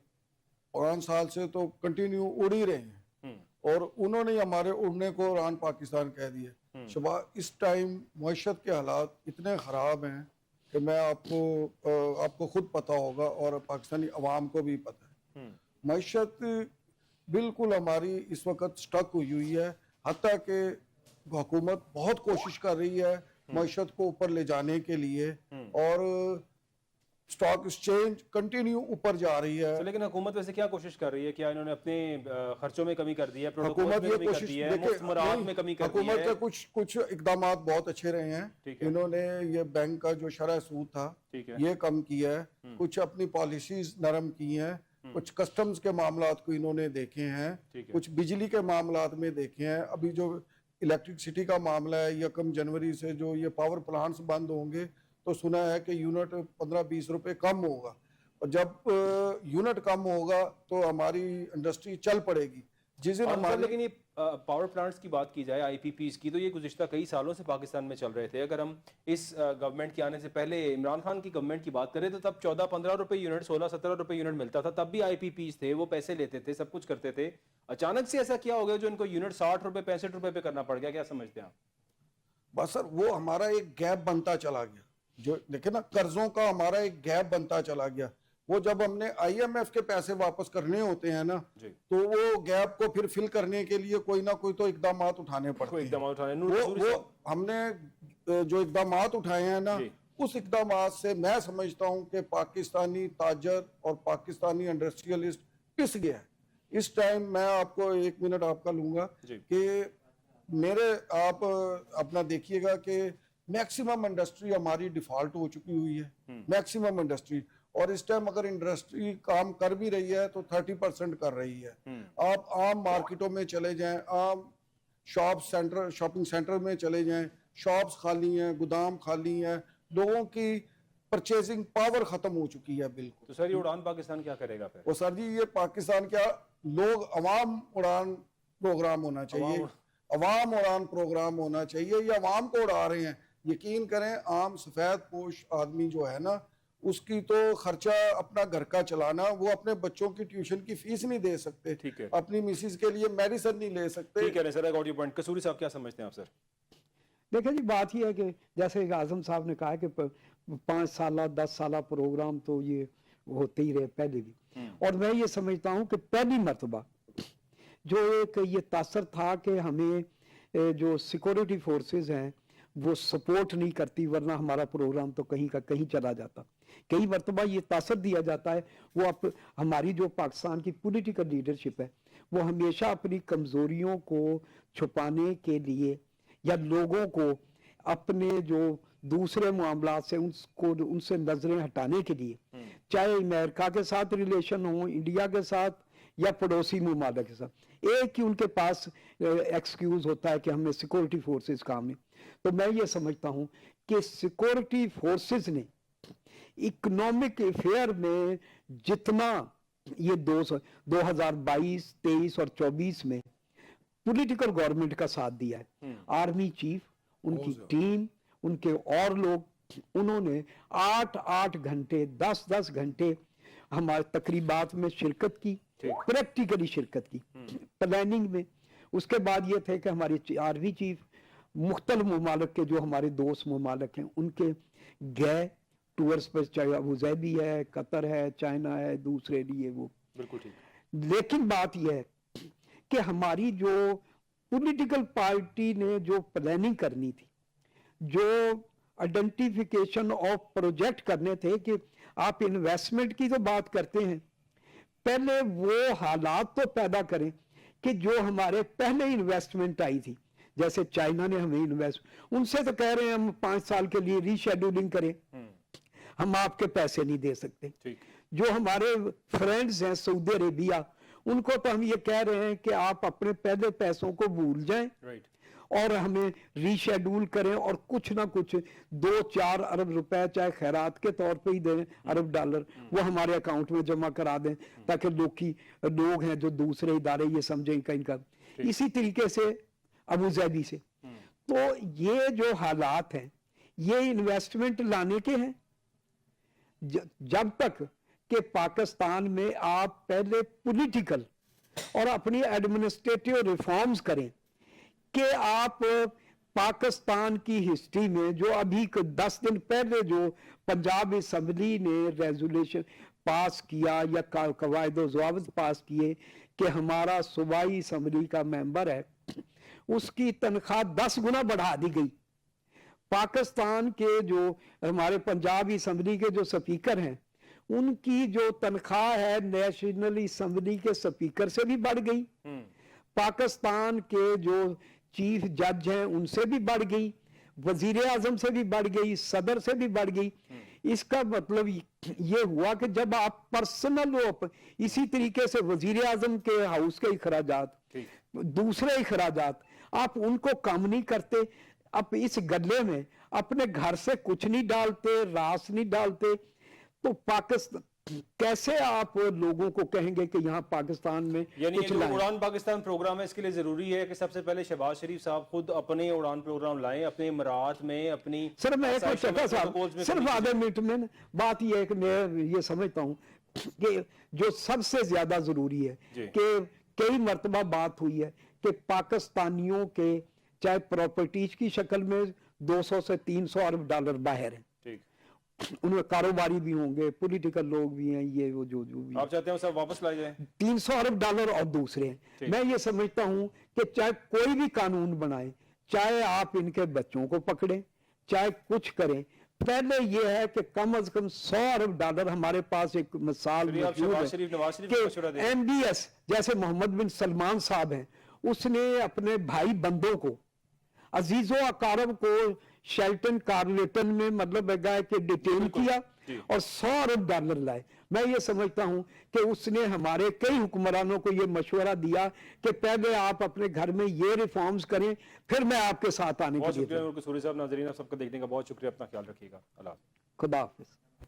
5 سال سے تو کنٹینیو اڑ ہی رہے ہیں, اور انہوں نے ہمارے اڑنے کو اڑان پاکستان کہہ دیا. شہباز, اس ٹائم معیشت کے حالات اتنے خراب ہیں کہ میں آپ کو خود پتہ ہوگا اور پاکستانی عوام کو بھی پتہ ہے, معیشت بالکل ہماری اس وقت سٹک ہوئی ہے. حتیٰ کہ حکومت بہت کوشش کر رہی ہے معیشت کو اوپر لے جانے کے لیے, اور سٹاک ایکسچینج کنٹینیو اوپر جا رہی ہے. لیکن حکومت ویسے کیا کوشش کر رہی ہے؟ کیا انہوں نے اپنے خرچوں میں کمی کر دی ہے, حکومت یہ کوشش میں کمی کر دی ہے؟ حکومت کے کچھ اقدامات بہت اچھے رہے ہیں. انہوں نے یہ بینک کا جو شرح سود تھا یہ کم کیا ہے, کچھ اپنی پالیسیز نرم کی ہیں, کچھ کسٹمز کے معاملات کو انہوں نے دیکھے ہیں, کچھ بجلی کے معاملات میں دیکھے ہیں. ابھی جو الیکٹرکسٹی کا معاملہ ہے, 1 جنوری سے جو یہ پاور پلانٹس بند ہوں گے تو سنا ہے کہ یونٹ 15-20 روپے کم ہوگا, اور جب یونٹ کم ہوگا تو ہماری انڈسٹری چل پڑے گی. جس دن ہماری لیکن یہ پاور پلانٹس کی بات کی جائے, آئی پی پیز کی, تو یہ گزشتہ کئی سالوں سے پاکستان میں چل رہے تھے. اگر ہم اس گورنمنٹ کے آنے سے پہلے عمران خان کی گورنمنٹ کی بات کریں تو تب 14-15 روپے یونٹ, 16-17 روپے یونٹ ملتا تھا, تب بھی آئی پی پیز تھے, وہ پیسے لیتے تھے, سب کچھ کرتے تھے. اچانک سے ایسا کیا ہو گیا جو ان کو یونٹ 60 روپے 65 روپے پہ کرنا پڑ گیا؟ کیا سمجھتے ہیں آپ؟ بس سر, وہ ہمارا ایک گیپ بنتا چلا گیا, جو دیکھیں نا قرضوں کا ہمارا ایک گیپ بنتا چلا گیا. وہ جب ہم نے آئی ایم ایف کے پیسے واپس کرنے ہوتے ہیں نا, تو وہ گیپ کو پھر فل کرنے کے لیے کوئی نہ کوئی تو اقدامات اٹھانے پڑتے ہیں. وہ ہم نے جو اقدامات اٹھائے ہیں نا, اس اقدامات سے میں سمجھتا ہوں کہ پاکستانی تاجر اور پاکستانی انڈسٹریلسٹ پس گیا ہے. اس ٹائم میں آپ کو 1 منٹ آپ کا لوں گا کہ آپ اپنا دیکھیے گا کہ میکسیمم انڈسٹری ہماری ڈیفالٹ ہو چکی ہوئی ہے, میکسیمم انڈسٹری. اور اس ٹائم اگر انڈسٹری کام کر بھی رہی ہے تو 30% کر رہی ہے. آپ عام مارکیٹوں میں چلے جائیں, عام شاپنگ سینٹر میں چلے جائیں, شاپس خالی ہیں, گودام خالی ہیں, لوگوں کی پرچیزنگ پاور ختم ہو چکی ہے بالکل. تو سر یہ اڑان پاکستان کیا کرے گا پھر؟ وہ سر جی, یہ پاکستان کیا لوگ عوام اڑان پروگرام ہونا چاہیے, عوام اڑان پروگرام ہونا چاہیے. یہ عوام کو اڑا رہے ہیں. یقین کریں, عام سفید پوش آدمی جو ہے نا, اس کی تو خرچہ اپنا گھر کا چلانا, وہ اپنے بچوں کی ٹیوشن کی فیس نہیں دے سکتے, اپنی مسز کے لیے میڈیسن نہیں لے سکتے. ٹھیک ہے سر, گاٹ یور پوائنٹ. قصوری صاحب کیا سمجھتے ہیں آپ؟ سر دیکھیں جی, بات یہ ہے کہ جیسے اعظم صاحب نے کہا کہ 5 سالہ 10 سالہ پروگرام تو یہ ہوتے ہی رہے پہلے بھی, اور میں یہ سمجھتا ہوں کہ پہلی مرتبہ جو ایک یہ تاثر تھا کہ ہمیں جو سیکورٹی فورسز ہیں وہ سپورٹ نہیں کرتی, ورنہ ہمارا پروگرام تو کہیں کا کہیں چلا جاتا. کئی مرتبہ یہ تاثر دیا جاتا ہے, وہ ہماری جو پاکستان کی پولیٹیکل لیڈرشپ ہے وہ ہمیشہ اپنی کمزوریوں کو چھپانے کے لیے یا لوگوں کو اپنے جو دوسرے معاملات سے ان سے نظریں ہٹانے کے لیے, چاہے امریکہ کے ساتھ ریلیشن ہو, انڈیا کے ساتھ یا پڑوسی ممالک کے ساتھ, ایک ہی ان کے پاس ایکسکیوز ہوتا ہے کہ ہم نے سیکورٹی فورسز کام میں. تو میں یہ سمجھتا ہوں کہ سیکورٹی فورسز نے اکنامک افیئر میں جتنا یہ 2022, 23 اور 24 میں पॉलिटिकल गवर्नमेंट का साथ दिया है। आर्मी चीफ, उनकी टीम, उनके और लोग, उन्होंने 8-8 घंटे 10-10 घंटे हमारे तकरीबात में शिरकत की, प्रैक्टिकली शिरकत की, प्लानिंग में। उसके बाद ये थे कि हमारे आर्मी चीफ मुख्तलिफ ममालिक के जो हमारे दोस्त ममालिक हैं उनके गए टूर्स पर, चाहे अबू धाबी है, कतर है, चाइना है, दूसरे लिए वो। बिल्कुल ठीक। लेकिन बात यह है कि हमारी जो पॉलिटिकल पार्टी ने जो प्लानिंग करनी थी, जो आइडेंटिफिकेशन ऑफ प्रोजेक्ट करने थे, कि आप इन्वेस्टमेंट की तो बात करते हैं, पहले वो हालात तो पैदा करें कि जो हमारे पहले इन्वेस्टमेंट आई थी, जैसे चाइना ने हमें इन्वेस्ट, उनसे तो कह रहे हैं हम 5 साल के लिए रीशेड्यूलिंग करें, हम आपके पैसे नहीं दे सकते। ठीक। जो हमारे फ्रेंड्स हैं सऊदी अरेबिया, उनको तो हम ये कह रहे हैं कि आप अपने पहले पैसों को भूल जाएं, राइट, और हमें रीशेड्यूल करें और कुछ ना कुछ 2-4 अरब रुपए चाहे खैरात के तौर पे ही दें, अरब डॉलर, वो हमारे अकाउंट में जमा करा दें, ताकि लोग हैं जो दूसरे इदारे ये समझें का इनका। इसी तरीके से अबू धाबी से, तो ये जो हालात हैं ये इन्वेस्टमेंट लाने के हैं। जब तक कि पाकिस्तान में आप पहले पॉलिटिकल और अपनी एडमिनिस्ट्रेटिव रिफॉर्म्स करें, कि आप पाकिस्तान की हिस्ट्री में जो अभी 10 दिन पहले जो पंजाब असम्बली ने रेजोल्यूशन पास किया या कवायद ज़वाबित पास किए कि हमारा सूबाई असम्बली का मेंबर है, उसकी तनख्वाह 10 गुना बढ़ा दी गई। पाकिस्तान के जो हमारे पंजाब असम्बली के जो स्पीकर हैं, उनकी जो तनख्वाह है नेशनल असम्बली के स्पीकर से भी बढ़ गई, पाकिस्तान के जो चीफ जज हैं उनसे भी बढ़ गई, वजीर आजम से भी बढ़ गई, सदर से भी बढ़ गई। इसका मतलब ये हुआ कि जब आप पर्सनल हो, इसी तरीके से वजीर आजम के हाउस के अखराजात, दूसरे अखराजात, आप उनको कम नहीं करते, आप इस गले में अपने घर से कुछ नहीं डालते, रास नहीं डालते, तो पाकिस्तान कैसे आप लोगों को कहेंगे कि यहाँ पाकिस्तान में यानी कुछ ये जो लाएं? उड़ान पाकिस्तान प्रोग्राम है, इसके लिए जरूरी है कि सबसे पहले शहबाज शरीफ साहब खुद अपने उड़ान प्रोग्राम लाएं, अपने इमारात में, अपनी सर मैं एक आसाइशों में, चक्का साहब प्रोटोकॉल्स में सिर्फ कमी आधे मिनट में बात यह है कि मैं ये समझता हूँ कि जो सबसे ज्यादा जरूरी है जी। कि कई मर्तबा बात हुई है कि पाकिस्तानियों के चाहे प्रॉपर्टीज की शक्ल में 200 से 300 अरब डॉलर बाहर है, ठीक। उनमें कारोबारी भी होंगे, पॉलिटिकल लोग भी हैं, ये वो जो भी आप चाहते हैं सब वापस लाए जाए? 300 अरब डॉलर और दूसरे हैं। मैं ये समझता हूं कि चाहे कोई भी कानून बनाए, चाहे आप इनके बच्चों को पकड़ें, चाहे कुछ करें, पहले ये है कि कम से कम 100 अरब डॉलर हमारे पास एक मिसाल शहबाज शरीफ, नवाज शरीफ को मशवरा दें। MBS जैसे मोहम्मद बिन सलमान साहब हैं, उसने अपने भाई बंदों को, अजीजो अकारब को शेल्टन कार्लेटन में मतलब है कि डिटेन किया और 100 अरब डॉलर लाए। मैं ये समझता हूं कि उसने हमारे कई हुक्मरानों को ये मशवरा दिया कि पहले आप अपने घर में ये रिफॉर्म्स करें, फिर मैं आपके साथ आने बहुत के लिए। शुक्रिया सूरी साहब। नाज़रीन, आप सबका देखने का बहुत शुक्रिया। अपना ख्याल रखिएगा। अल्लाह। खुदा हाफिज।